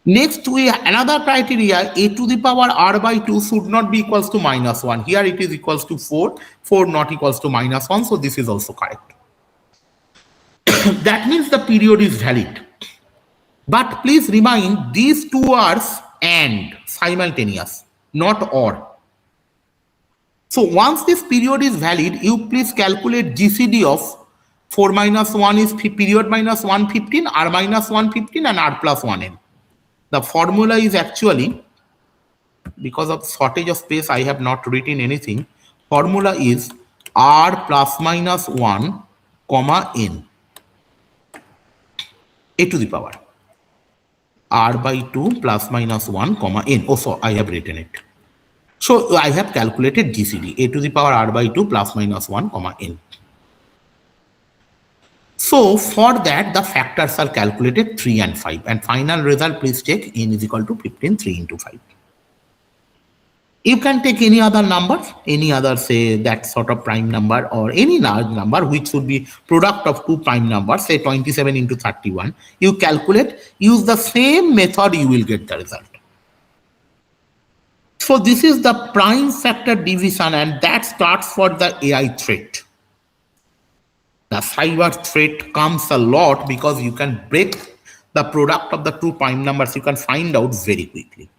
Next, we another criteria, a to the power r by 2 should not be equals to -1. Here it is equals to 4, 4 not equals to -1, so this is also correct. That means the period is valid. But please remind, these two are and simultaneous, not or. So once this period is valid, you please calculate GCD of 4 minus 1 is period minus 115, r minus 115 and r plus 1n. The formula is actually, because of shortage of space, I have not written anything. Formula is r plus minus 1, comma n. A to the power. R by 2 plus minus 1, comma n. Oh, so I have written it. So I have calculated GCD. A to the power r by 2 plus minus 1, comma n. So for that, the factors are calculated 3 and 5. And final result, please take n is equal to 15, 3 into 5. You can take any other number, any other, say, that sort of prime number or any large number which would be product of 2 prime numbers, say 27 into 31. You calculate, use the same method, you will get the result. So this is the prime factor division, and that starts for the AI threat. The cyber threat comes a lot because you can break the product of the 2 prime numbers. You can find out very quickly.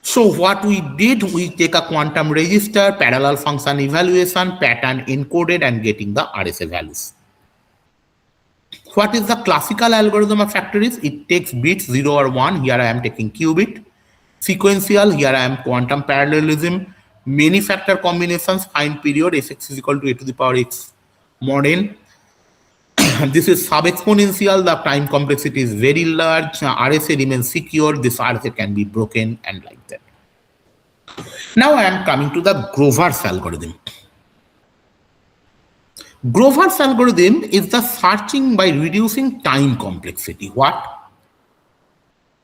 So what we did, we take a quantum register, parallel function evaluation, pattern encoded, and getting the RSA values. What is the classical algorithm of factories? It takes bits 0 or 1. Here I am taking qubit. Sequential, here I am quantum parallelism. Many factor combinations, find period, fx is equal to a to the power x mod n. This is sub-exponential, the time complexity is very large, RSA remains secure, this RSA can be broken, and like that. Now I am coming to the Grover's algorithm. Grover's algorithm is the searching by reducing time complexity. What?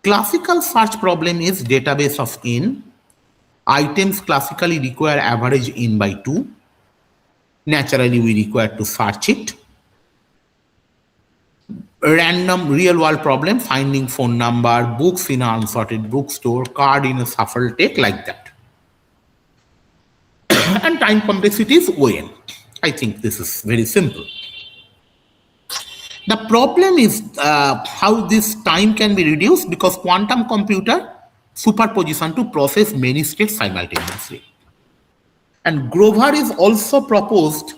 Classical search problem is database of n. Items classically require average n by 2. Naturally, we require to search it. random real world problem, finding phone number, books in an unsorted bookstore, card in a shuffle deck, like that. And time complexity is ON. I think this is very simple. The problem is how this time can be reduced, because quantum computer superposition to process many states simultaneously. And Grover is also proposed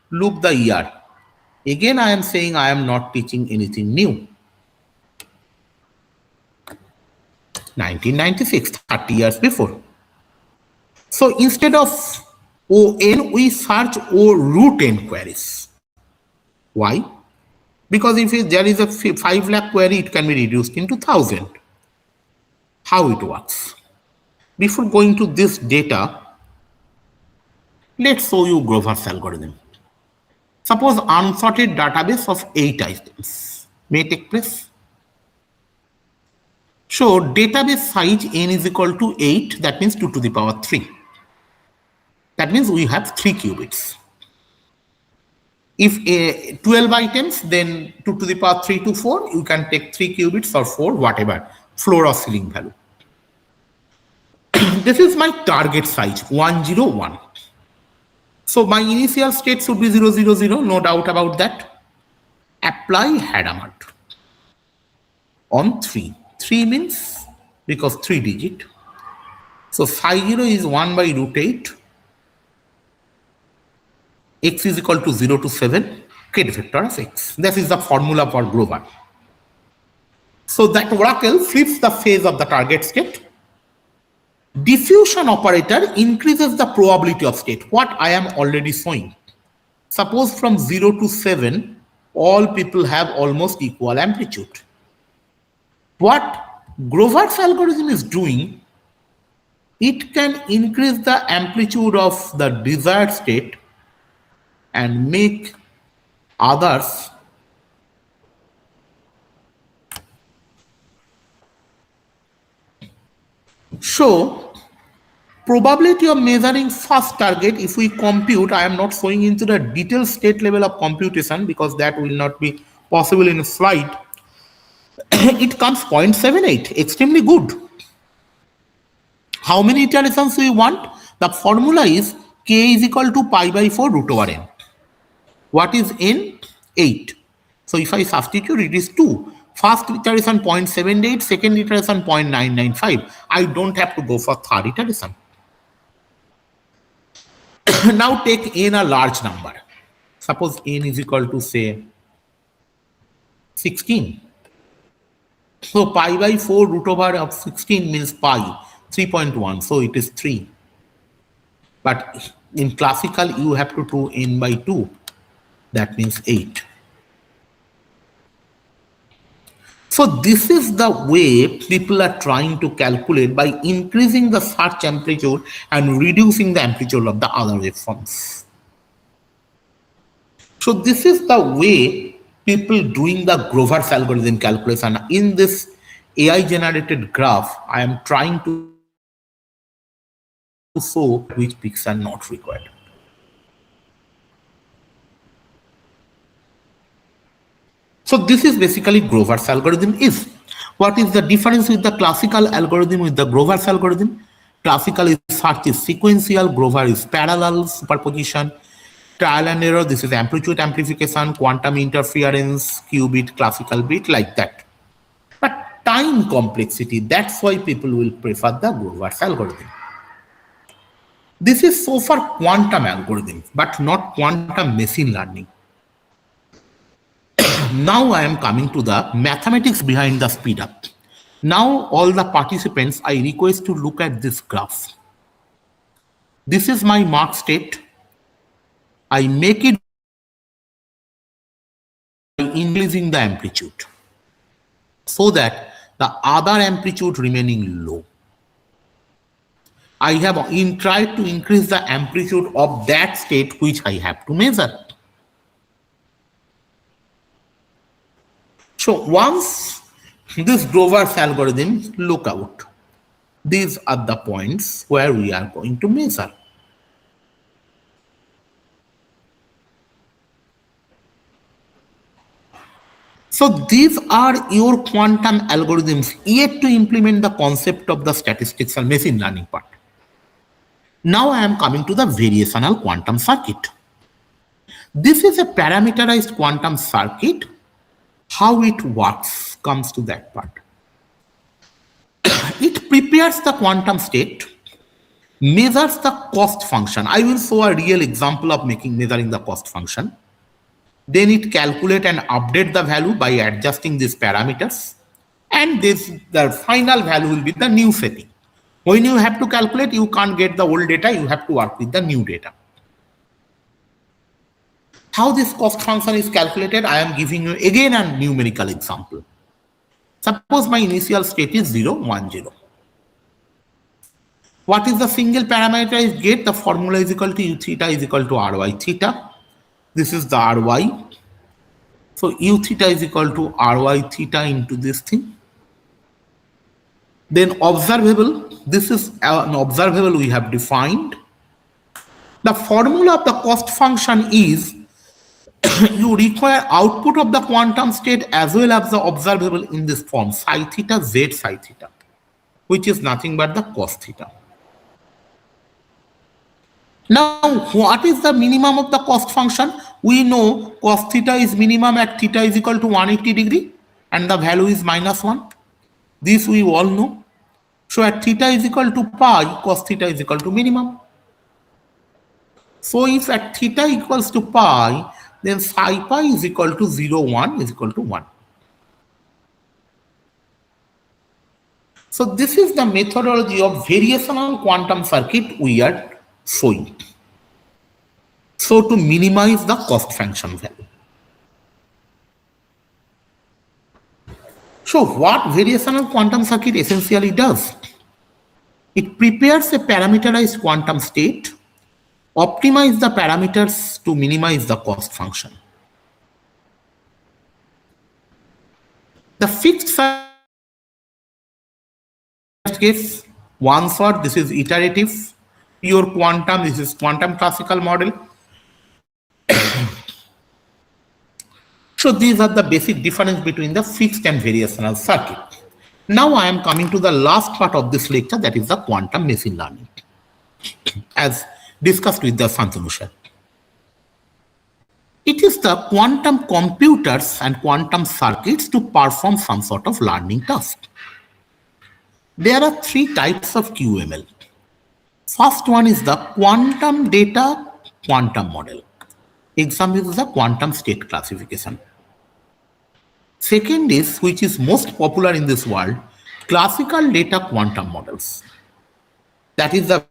loop the year. Again, I am saying I am not teaching anything new. 1996, 30 years before. So instead of ON, we search O root N queries. Why? Because if there is a 5 lakh query, it can be reduced into 1,000. How it works? Before going to this data, let's show you Grover's algorithm. Suppose unsorted database of 8 items may take place. So database size n is equal to 8, that means 2 to the power 3. That means we have 3 qubits. If 12 items, then 2 to the power 3 to 4, you can take 3 qubits or 4, whatever, floor or ceiling value. This is my target size, 101. So my initial state should be 000, no doubt about that. Apply Hadamard on 3. 3 means, because 3 digit. So phi 0 is 1 by root 8. X is equal to 0 to 7, k vector of x. This is the formula for Grover. So that oracle flips the phase of the target state. Diffusion operator increases the probability of state, what I am already showing. Suppose from 0 to 7, all people have almost equal amplitude. What Grover's algorithm is doing, it can increase the amplitude of the desired state and make others show probability of measuring first target. If we compute, I am not showing into the detailed state level of computation because that will not be possible in a slide. It comes 0.78, extremely good. How many iterations we want? The formula is k is equal to pi by 4 root over n. What is n? 8. So if I substitute, it is 2. First iteration 0.78, second iteration 0.995. I don't have to go for third iteration. Now take n a large number. Suppose n is equal to, say, 16. So pi by 4 root over of 16 means pi, 3.1. So it is 3. But in classical, you have to do n by 2. That means 8. So this is the way people are trying to calculate by increasing the search amplitude and reducing the amplitude of the other waveforms. So this is the way people doing the Grover's algorithm calculation. In this AI generated graph, I am trying to show which peaks are not required. So this is basically Grover's algorithm is. What is the difference with the classical algorithm with the Grover's algorithm? Classical is search is sequential, Grover is parallel superposition, trial and error, this is amplitude amplification, quantum interference, qubit, classical bit, like that. But time complexity, that's why people will prefer the Grover's algorithm. This is so far quantum algorithm, but not quantum machine learning. Now I am coming to the mathematics behind the speed up. Now all the participants, I request to look at this graph. This is my mark state. I make it by increasing the amplitude so that the other amplitude remaining low. I have tried to increase the amplitude of that state which I have to measure. So once this Grover's algorithm, look out. These are the points where we are going to measure. So these are your quantum algorithms yet to implement the concept of the statistics and machine learning part. Now I am coming to the variational quantum circuit. This is a parameterized quantum circuit. How it works comes to that part. It prepares the quantum state, measures the cost function. I will show a real example of measuring the cost function. Then it calculate and update the value by adjusting these parameters. And the final value will be the new setting. When you have to calculate, you can't get the old data, you have to work with the new data. How this cost function is calculated, I am giving you again a numerical example. Suppose my initial state is 0, 1, 0. What is the single parameter I get? The formula is equal to u theta is equal to ry theta. This is the ry. So u theta is equal to ry theta into this thing. Then observable. This is an observable we have defined. The formula of the cost function is you require output of the quantum state as well as the observable in this form, psi theta, z psi theta, which is nothing but the cos theta. Now, what is the minimum of the cost function? We know cos theta is minimum at theta is equal to 180 degree and the value is -1. This we all know. So at theta is equal to pi, cos theta is equal to minimum. So if at theta equals to pi, then psi pi is equal to 0, 1 is equal to 1. So this is the methodology of variational quantum circuit we are showing. So to minimize the cost function value. So what variational quantum circuit essentially does? It prepares a parameterized quantum state, optimize the parameters to minimize the cost function. The fixed case, one shot, this is iterative, pure quantum, this is quantum classical model. So these are the basic difference between the fixed and variational circuit. Now I am coming to the last part of this lecture, that is the quantum machine learning, as discussed with the Santanu sir. It is the quantum computers and quantum circuits to perform some sort of learning task. There are three types of QML. First one is the quantum data quantum model. Example is the quantum state classification. Second is, which is most popular in this world, classical data quantum models. That is the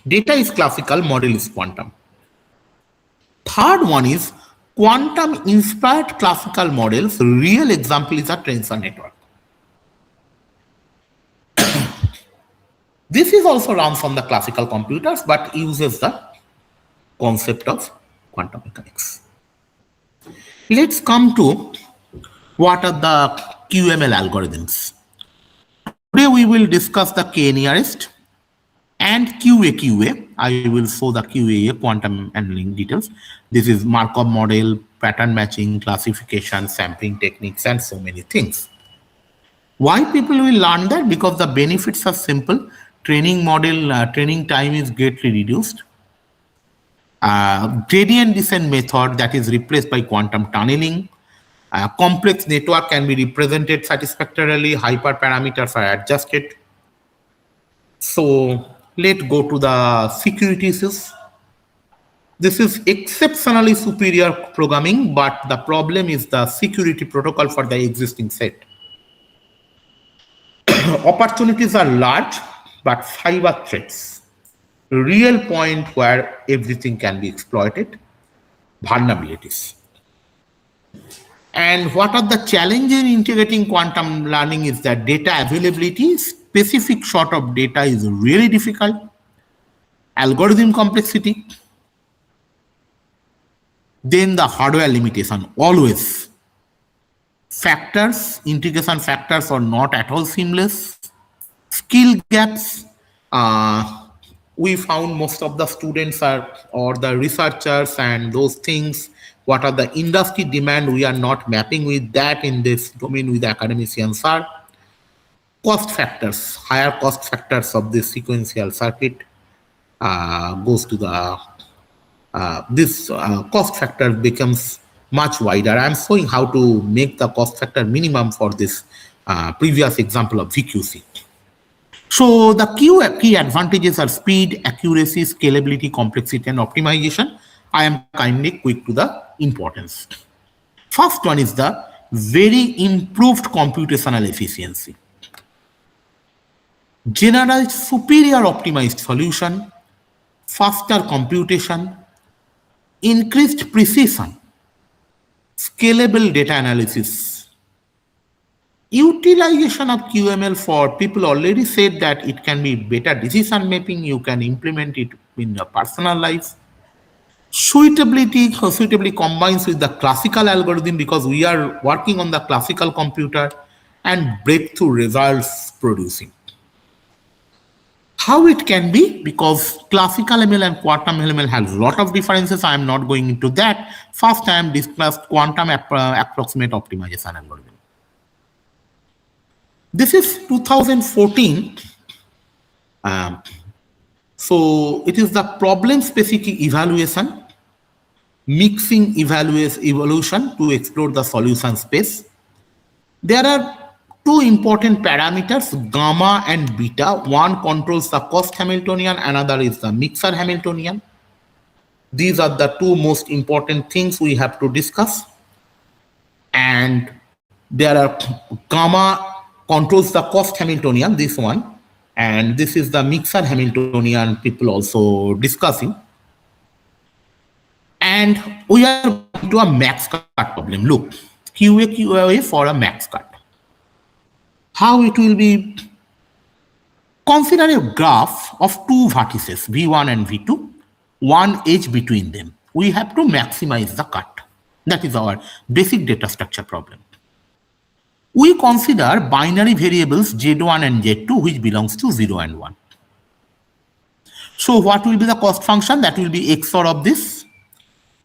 data is classical, model is quantum. Third one is quantum inspired classical models. Real example is a tensor network. This is also runs on the classical computers but uses the concept of quantum mechanics. Let's come to what are the QML algorithms. Today we will discuss the K-nearest and QA. I will show the QA, quantum handling details. This is Markov model, pattern matching, classification, sampling techniques, and so many things. Why people will learn that? Because the benefits are simple. Training time is greatly reduced. Gradient descent method that is replaced by quantum tunneling. Complex network can be represented satisfactorily. Hyperparameters are adjusted. So let's go to the security issues. This is exceptionally superior programming, but the problem is the security protocol for the existing set. Opportunities are large, but cyber threats, real point where everything can be exploited, vulnerabilities. And what are the challenges in integrating quantum learning is that data availability, specific sort of data is really difficult, algorithm complexity, then the hardware limitation, always. Factors, integration factors are not at all seamless, skill gaps, we found most of the students are, or the researchers and those things, what are the industry demand, we are not mapping with that in this domain with academicians are. Cost factors, higher cost factors of this sequential circuit goes to the, this cost factor becomes much wider. I'm showing how to make the cost factor minimum for this previous example of VQC. So the key advantages are speed, accuracy, scalability, complexity, and optimization. I am kindly quick to the importance. First one is the very improved computational efficiency. Generate superior optimized solution, faster computation, increased precision, scalable data analysis. Utilization of QML for people already said that it can be better decision making, you can implement it in your personal life. Suitably combines with the classical algorithm because we are working on the classical computer, and breakthrough results producing. How it can be? Because classical ML and quantum ML has a lot of differences. I am not going into that. First, I am discussed quantum approximate optimization algorithm. This is 2014. So it is the problem-specific evaluation, mixing evolution to explore the solution space. There are two important parameters, gamma and beta. One controls the cost Hamiltonian, another is the mixer Hamiltonian. These are the two most important things we have to discuss. And there are gamma controls the cost Hamiltonian, this one, and this is the mixer Hamiltonian people also discussing. And we are going to a max cut problem. Look, QA for a max cut. How it will be? Consider a graph of two vertices, V1 and V2, one edge between them. We have to maximize the cut. That is our basic data structure problem. We consider binary variables Z1 and Z2, which belongs to 0 and 1. So what will be the cost function? That will be XOR of this.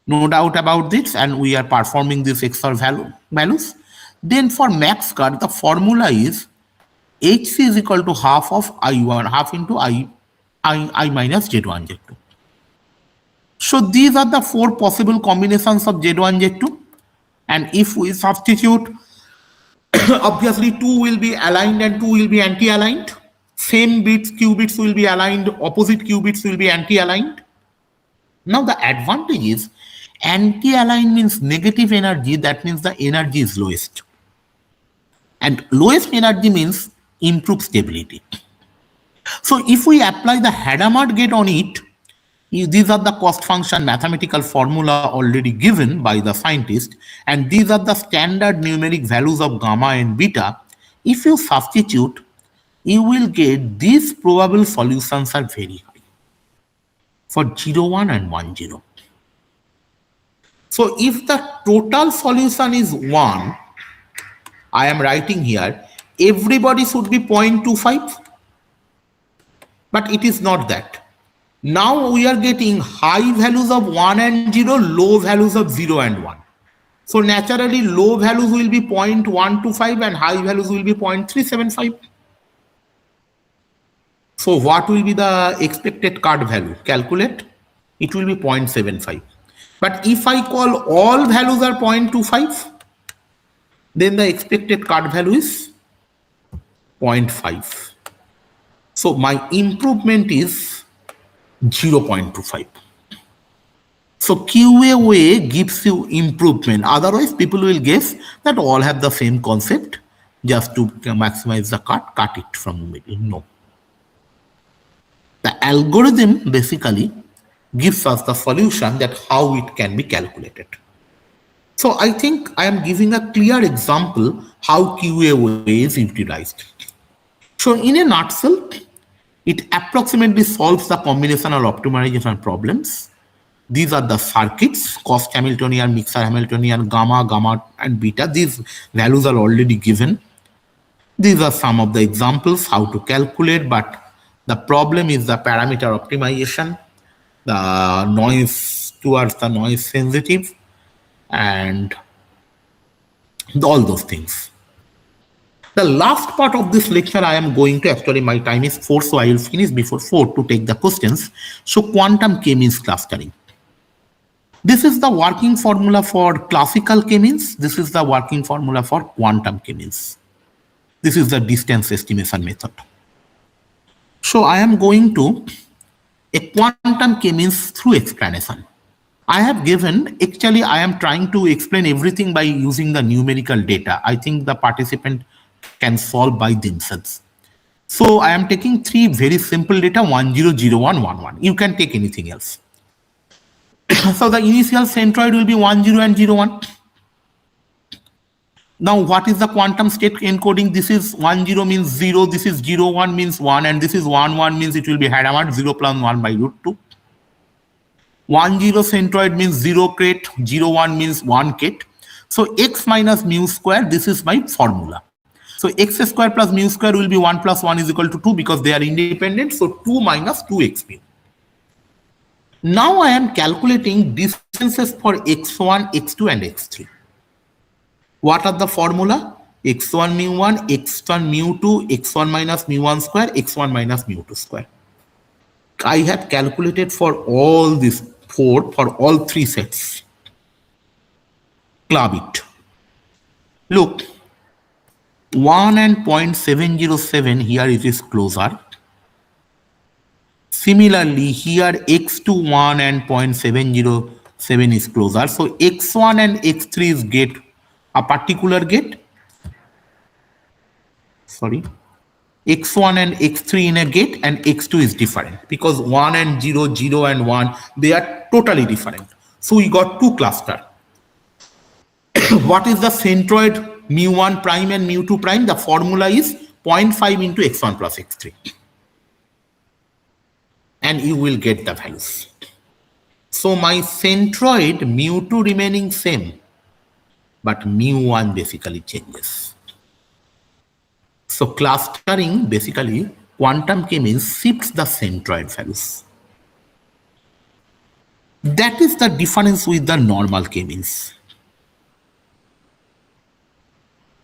No doubt about this, and we are performing this XOR values. Then for max cut, the formula is HC is equal to half of I1, half into I minus Z1, Z2. So these are the four possible combinations of Z1, Z2. And if we substitute, obviously 2 will be aligned and 2 will be anti-aligned. Same bits, qubits will be aligned, opposite qubits will be anti-aligned. Now the advantage is anti-aligned means negative energy, that means the energy is lowest. And lowest energy means improved stability. So if we apply the Hadamard gate on it, these are the cost function mathematical formula already given by the scientist, and these are the standard numeric values of gamma and beta. If you substitute, you will get these probable solutions are very high for 0, 1 and 1, 0. So if the total solution is 1, I am writing here, everybody should be 0.25, but it is not that. Now we are getting high values of 1 and 0, low values of 0 and 1. So naturally low values will be 0.125 and high values will be 0.375. So what will be the expected cut value? Calculate. It will be 0.75. But if I call all values are 0.25, then the expected cut value is 0.5. So my improvement is 0.25. So QA gives you improvement. Otherwise, people will guess that all have the same concept, just to maximize the cut it from the middle. No. The algorithm basically gives us the solution that how it can be calculated. So I think I am giving a clear example how QA is utilized. So in a nutshell, it approximately solves the combinational optimization problems. These are the circuits, cost Hamiltonian, mixer Hamiltonian, gamma, and beta. These values are already given. These are some of the examples how to calculate, but The problem is the parameter optimization, the noise towards the noise sensitive, and all those things. The last part of this lecture I am going to, actually my time is 4, so I will finish before 4 to take the questions. So quantum K-means clustering. This is the working formula for classical K-means. This is the working formula for quantum K-means. This is the distance estimation method. So I am going to a quantum K-means through explanation. I have given, actually I am trying to explain everything by using the numerical data. I think the participant can solve by themselves. So I am taking 3 very simple data, 1, 0, 0, 1, 1, 1. You can take anything else. So the initial centroid will be 1, 0 and 0, 1. Now what is the quantum state encoding? This is 1, 0 means 0, this is 0, 1 means 1, and this is 1, 1 means it will be Hadamard 0 plus 1 by root 2. 1, 0 centroid means 0 crate, 0, 1 means 1 kate. So x minus mu square, this is my formula. So x square plus mu square will be 1 plus 1 is equal to 2 because they are independent. So 2 minus 2x mu. Now I am calculating distances for x1, x2 and x3. What are the formula? x1 mu1, x1 mu2, x1 minus mu1 square, x1 minus mu2 square. I have calculated for all these 4, for all 3 sets. Club it. Look, 1 and 0.707 here it is closer. Similarly, here x21 and 0.707 is closer. So x1 and x3 is gate, a particular gate. Sorry. X1 and x3 in a gate, and x2 is different because 1 and 0, 0 and 1, they are totally different. So we got 2 clusters. What is the centroid mu1 prime and mu2 prime? The formula is 0.5 into x1 plus x3. And you will get the values. So my centroid mu2 remaining same, but mu1 basically changes. So clustering, basically, quantum K-means shifts the centroid values. That is the difference with the normal K-means.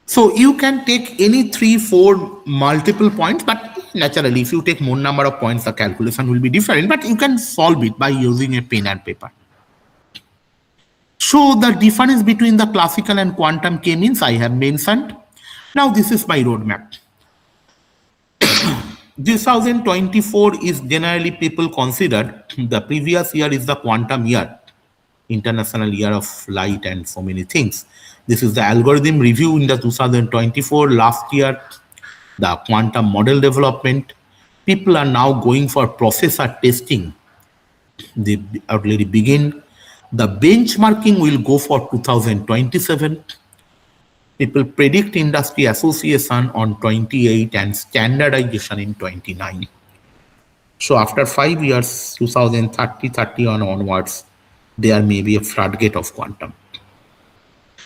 So you can take any 3, 4 multiple points, but naturally, if you take more number of points, the calculation will be different, but you can solve it by using a pen and paper. So the difference between the classical and quantum K-means I have mentioned. Now this is my roadmap. 2024 is generally people consider the previous year is the quantum year, International Year of Light and so many things. This is the algorithm review in the 2024. Last year, the quantum model development. People are now going for processor testing. They already begin. The benchmarking will go for 2027. People predict industry association on 28 and standardization in 29. So after 5 years, 2030, 30 on onwards, there may be a floodgate of quantum.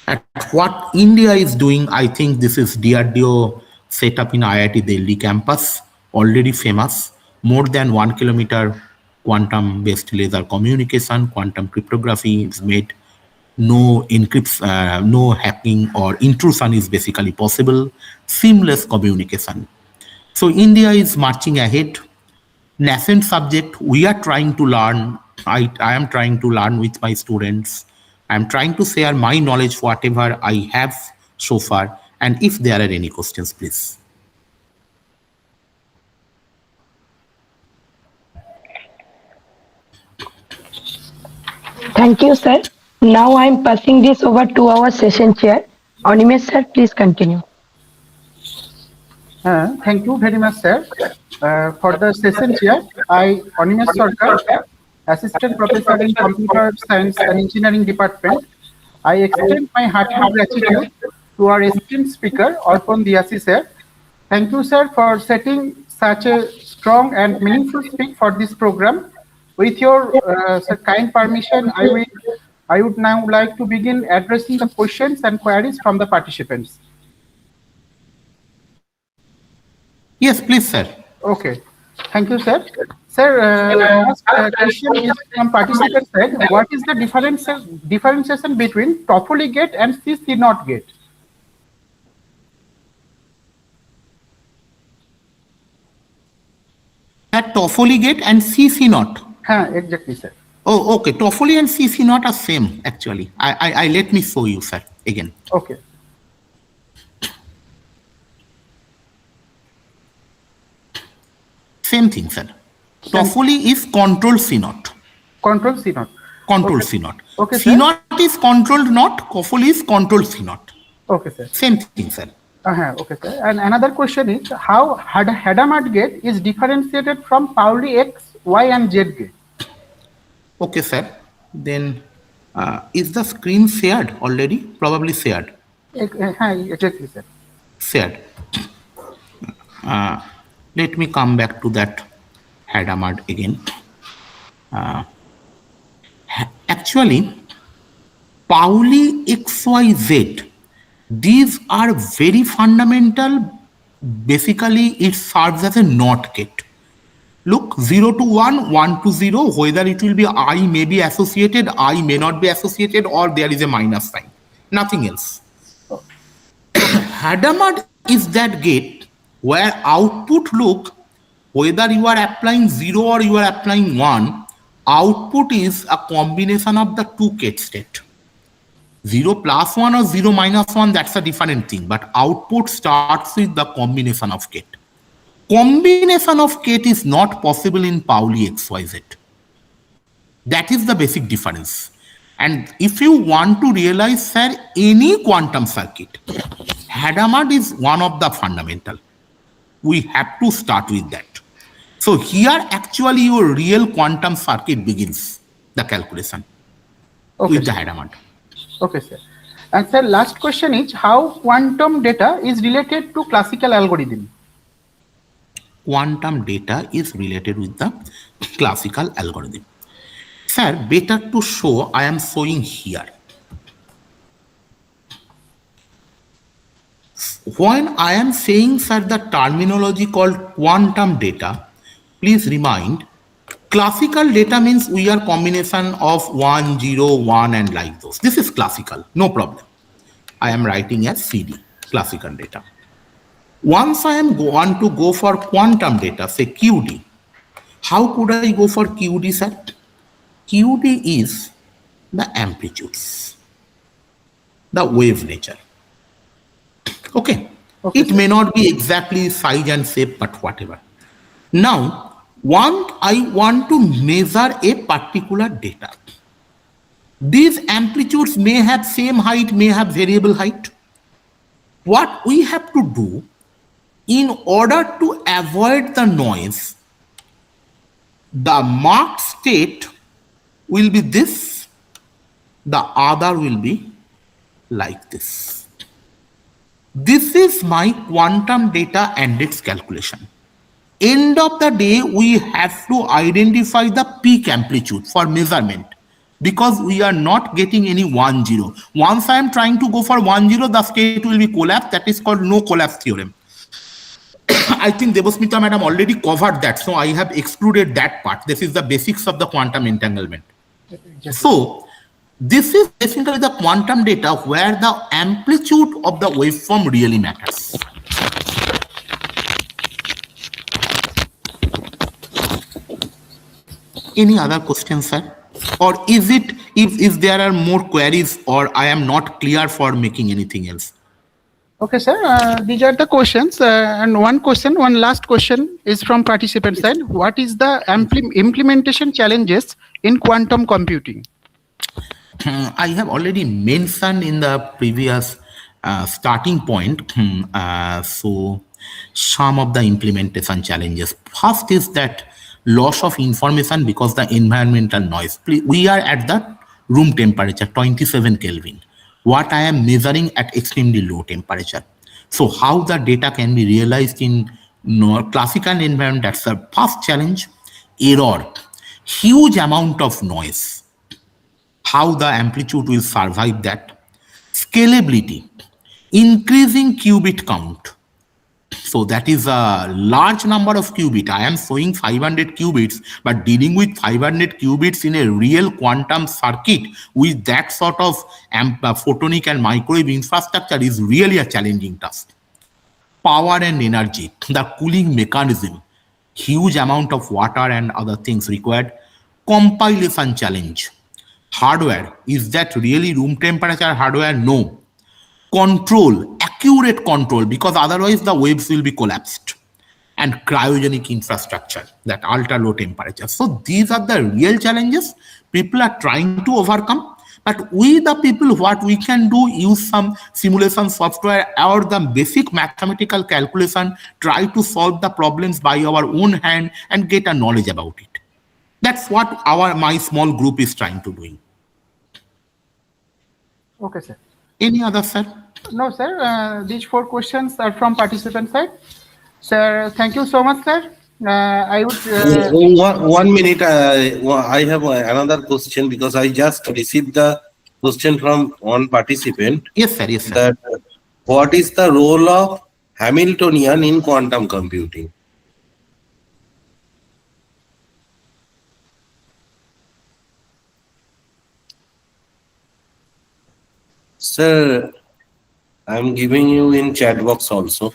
And what India is doing, I think this is DRDO set up in IIT Delhi campus, already famous, more than 1 kilometer quantum-based laser communication, quantum cryptography is made. No encryption, no hacking or intrusion is basically possible. Seamless communication. So India is marching ahead. Nascent subject, we are trying to learn. I am trying to learn with my students. I'm trying to share my knowledge, whatever I have so far. And if there are any questions, please. Thank you, sir. Now I'm passing this over to our session chair. Animesh, sir, please continue. Thank you very much, sir. For the session chair, I, Animesh Sarkar, Assistant Professor in Computer Science and Engineering Department, I extend my heartfelt gratitude to our esteemed speaker, Arpan Deyasi, sir. Thank you, sir, for setting such a strong and meaningful speak for this program. With your kind permission, I would now like to begin addressing the questions and queries from the participants. Yes, please, sir. Okay. Thank you, sir. Sir, first question is from participant side. What is the differentiation between Toffoli gate and CC not gate? At Toffoli gate and CC not. Exactly, sir. Oh, okay. Toffoli and CC not are same actually. I let me show you, sir, again. Okay. Same thing, sir. Toffoli is control C naught. Control C naught. Control Okay. C naught. Okay, C sir. naught is controlled not. Toffoli is control C naught. Okay, sir. Same thing, sir. Okay, sir. And another question is how Hadamard gate is differentiated from Pauli X, Y, and Z gate? Okay, sir. Then is the screen shared already? Probably shared. Exactly, sir. Shared. Let me come back to that Hadamard again. Actually, Pauli XYZ, these are very fundamental. Basically, it serves as a NOT gate. Look, 0 to 1, 1 to 0, whether it will be I may be associated, I may not be associated, or there is a minus sign. Nothing else. Hadamard is that gate where output, look, whether you are applying 0 or you are applying 1, output is a combination of the two gate state. 0 plus 1 or 0 minus 1, that's a different thing, but output starts with the combination of gate. Combination of gate is not possible in Pauli XYZ. That is the basic difference. And if you want to realize, sir, any quantum circuit, Hadamard is one of the fundamental. We have to start with that. So here actually your real quantum circuit begins the calculation with the Hadamard. Okay, sir. And sir, last question is how quantum data is related to classical algorithm? Quantum data is related with the classical algorithm. Sir, better to show, I am showing here. When I am saying, sir, the terminology called quantum data, please remind, classical data means we are combination of 1, 0, 1 and like those. This is classical, no problem. I am writing as CD, classical data. Once I am want to go for quantum data, say QD, how could I go for QD, sir? QD is the amplitudes, the wave nature. Okay. It may not be exactly size and shape, but whatever. Now, I want to measure a particular data. These amplitudes may have same height, may have variable height. What we have to do, in order to avoid the noise, the marked state will be this, the other will be like this. This is my quantum data and its calculation. End of the day, we have to identify the peak amplitude for measurement because we are not getting any 1, 0. Once I am trying to go for 1, 0, the state will be collapsed. That is called no collapse theorem. I think Devasmita madam already covered that, so I have excluded that part. This is the basics of the quantum entanglement. So this is basically the quantum data where the amplitude of the waveform really matters. Any other questions, sir? Or is it, if there are more queries or I am not clear for making anything else? Okay, sir. These are the questions. And one last question is from participant side. What is the implementation challenges in quantum computing? I have already mentioned in the previous starting point. So some of the implementation challenges. First is that loss of information because the environmental noise. We are at the room temperature, 27 Kelvin. What I am measuring at extremely low temperature. So how the data can be realized in classical environment, that's the first challenge. Error, huge amount of noise. How the amplitude will survive that. Scalability, increasing qubit count. So that is a large number of qubits. I am showing 500 qubits, but dealing with 500 qubits in a real quantum circuit with that sort of photonic and microwave infrastructure is really a challenging task. Power and energy, the cooling mechanism, huge amount of water and other things required. Compilation challenge. Hardware, is that really room temperature hardware? No. Control, accurate control, because otherwise the waves will be collapsed. And cryogenic infrastructure, that ultra low temperature. So these are the real challenges people are trying to overcome. But we, the people, what we can do, use some simulation software or the basic mathematical calculation, try to solve the problems by our own hand and get a knowledge about it. That's what my small group is trying to do. Okay, sir. Any other, sir? No, sir. These 4 questions are from participant side. Sir, thank you so much, sir. I would. 1 minute. I have another question because I just received the question from one participant. Yes, sir. Yes, sir. That what is the role of Hamiltonian in quantum computing? Sir, I'm giving you in chat box also.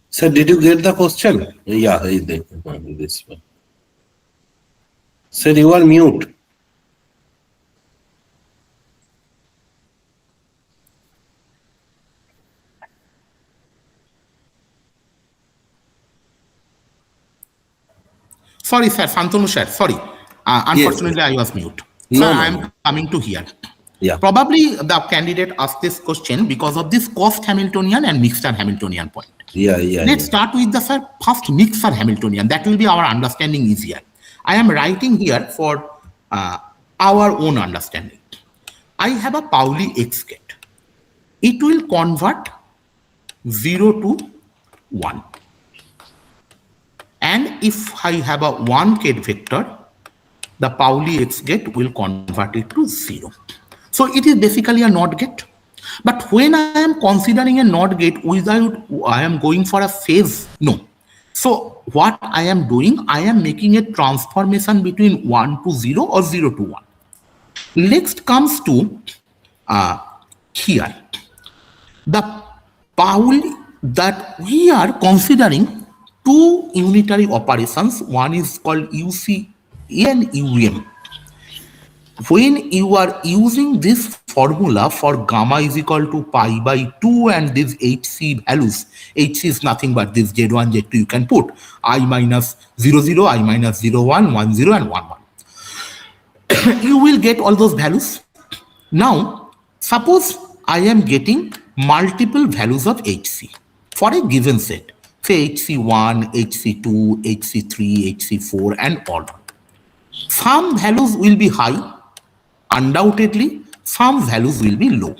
Sir, did you get the question? Yeah, this one. Sir, you are mute. Sorry, sir. Santanu, sir. Sorry. Unfortunately, yes. I was mute. No, sir, no, I am coming to here. Yeah. Probably the candidate asked this question because of this cost Hamiltonian and mixture Hamiltonian point. Yeah. Let's start with the first mixture Hamiltonian. That will be our understanding easier. I am writing here for our own understanding. I have a Pauli X gate. It will convert 0 to 1. And if I have a 1 gate vector, the Pauli X gate will convert it to 0. So it is basically a NOT gate. But when I am considering a NOT gate without I am going for a phase, no. So what I am doing, I am making a transformation between 1 to 0 or 0 to 1. Next comes to here. The Pauli that we are considering 2 unitary operations. One is called UC and UM. When you are using this formula for gamma is equal to pi by 2 and these HC values, HC is nothing but this Z1, Z2 you can put I minus 0, 0, I minus 0, 1, 1, 0 and 1, 1. You will get all those values. Now, suppose I am getting multiple values of HC for a given set. Say HC1, HC2, HC3, HC4 and all. Some values will be high. Undoubtedly, some values will be low.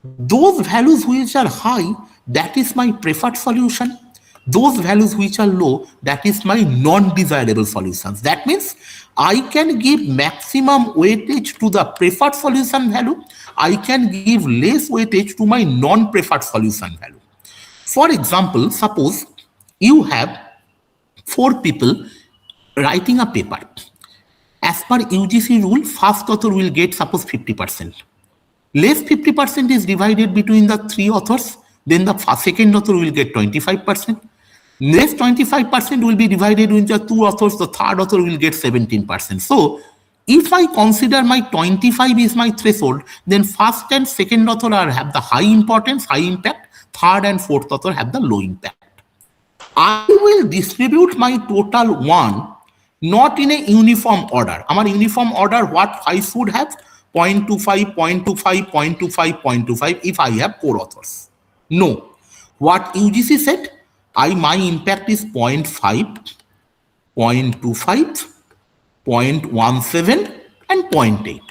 Those values which are high, that is my preferred solution. Those values which are low, that is my non-desirable solutions. That means I can give maximum weightage to the preferred solution value. I can give less weightage to my non-preferred solution value. For example, suppose you have 4 people writing a paper. As per UGC rule, first author will get suppose 50%. Less 50% is divided between the 3 authors. then the second author will get 25%. Next 25% will be divided into 2 authors, the third author will get 17%. So if I consider my 25 is my threshold, then first and second author have the high importance, high impact, third and fourth author have the low impact. I will distribute my total 1 not in a uniform order. Our uniform order, what I should have 0.25, 0.25, 0.25, 0.25 if I have 4 authors. No. What UGC said, my impact is 0.5, 0.25, 0.17 and 0.8.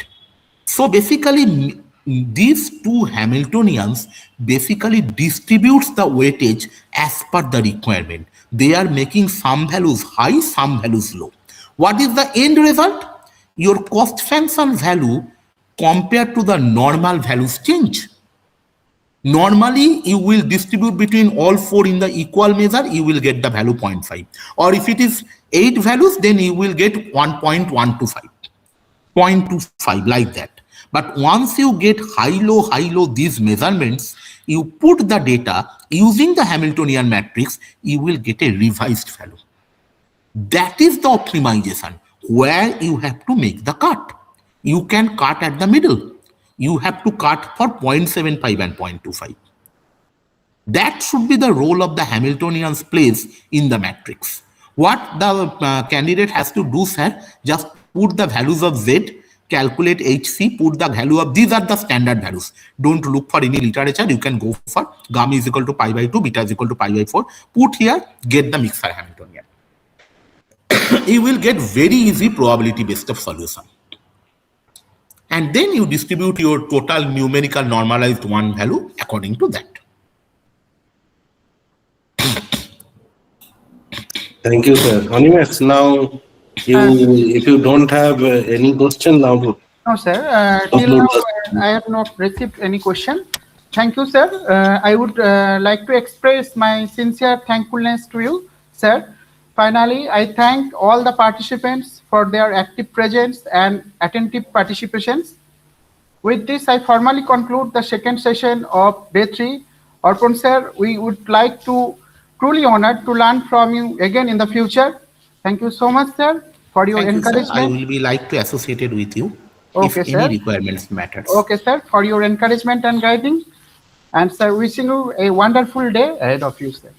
So basically these two Hamiltonians basically distributes the weightage as per the requirement. They are making some values high, some values low. What is the end result? Your cost function value compared to the normal values change. Normally, you will distribute between all 4 in the equal measure, you will get the value 0.5. Or if it is 8 values, then you will get 1.125, 0.25 like that. But once you get high, low, these measurements, you put the data using the Hamiltonian matrix, you will get a revised value. That is the optimization where you have to make the cut. You can cut at the middle. You have to cut for 0.75 and 0.25. That should be the role of the Hamiltonian's plays in the matrix. What the candidate has to do, sir, just put the values of Z, calculate HC, put the value of, these are the standard values. Don't look for any literature. You can go for gamma is equal to pi by 2, beta is equal to pi by 4. Put here, get the mixer Hamiltonian. You will get very easy probability based of solution. And then you distribute your total numerical normalized 1 value according to that. Thank you, sir. Animesh, now if you don't have any question now. No, sir. Till now, I have not received any question. Thank you, sir. I would like to express my sincere thankfulness to you, sir. Finally, I thank all the participants for their active presence and attentive participations. With this, I formally conclude the second session of day 3. Arpan sir, we would like to truly honored to learn from you again in the future. Thank you so much, sir, for your encouragement. I will be like to associated with you if any requirements matters. Okay, sir, for your encouragement and guiding. And sir, wishing you a wonderful day ahead of you, sir.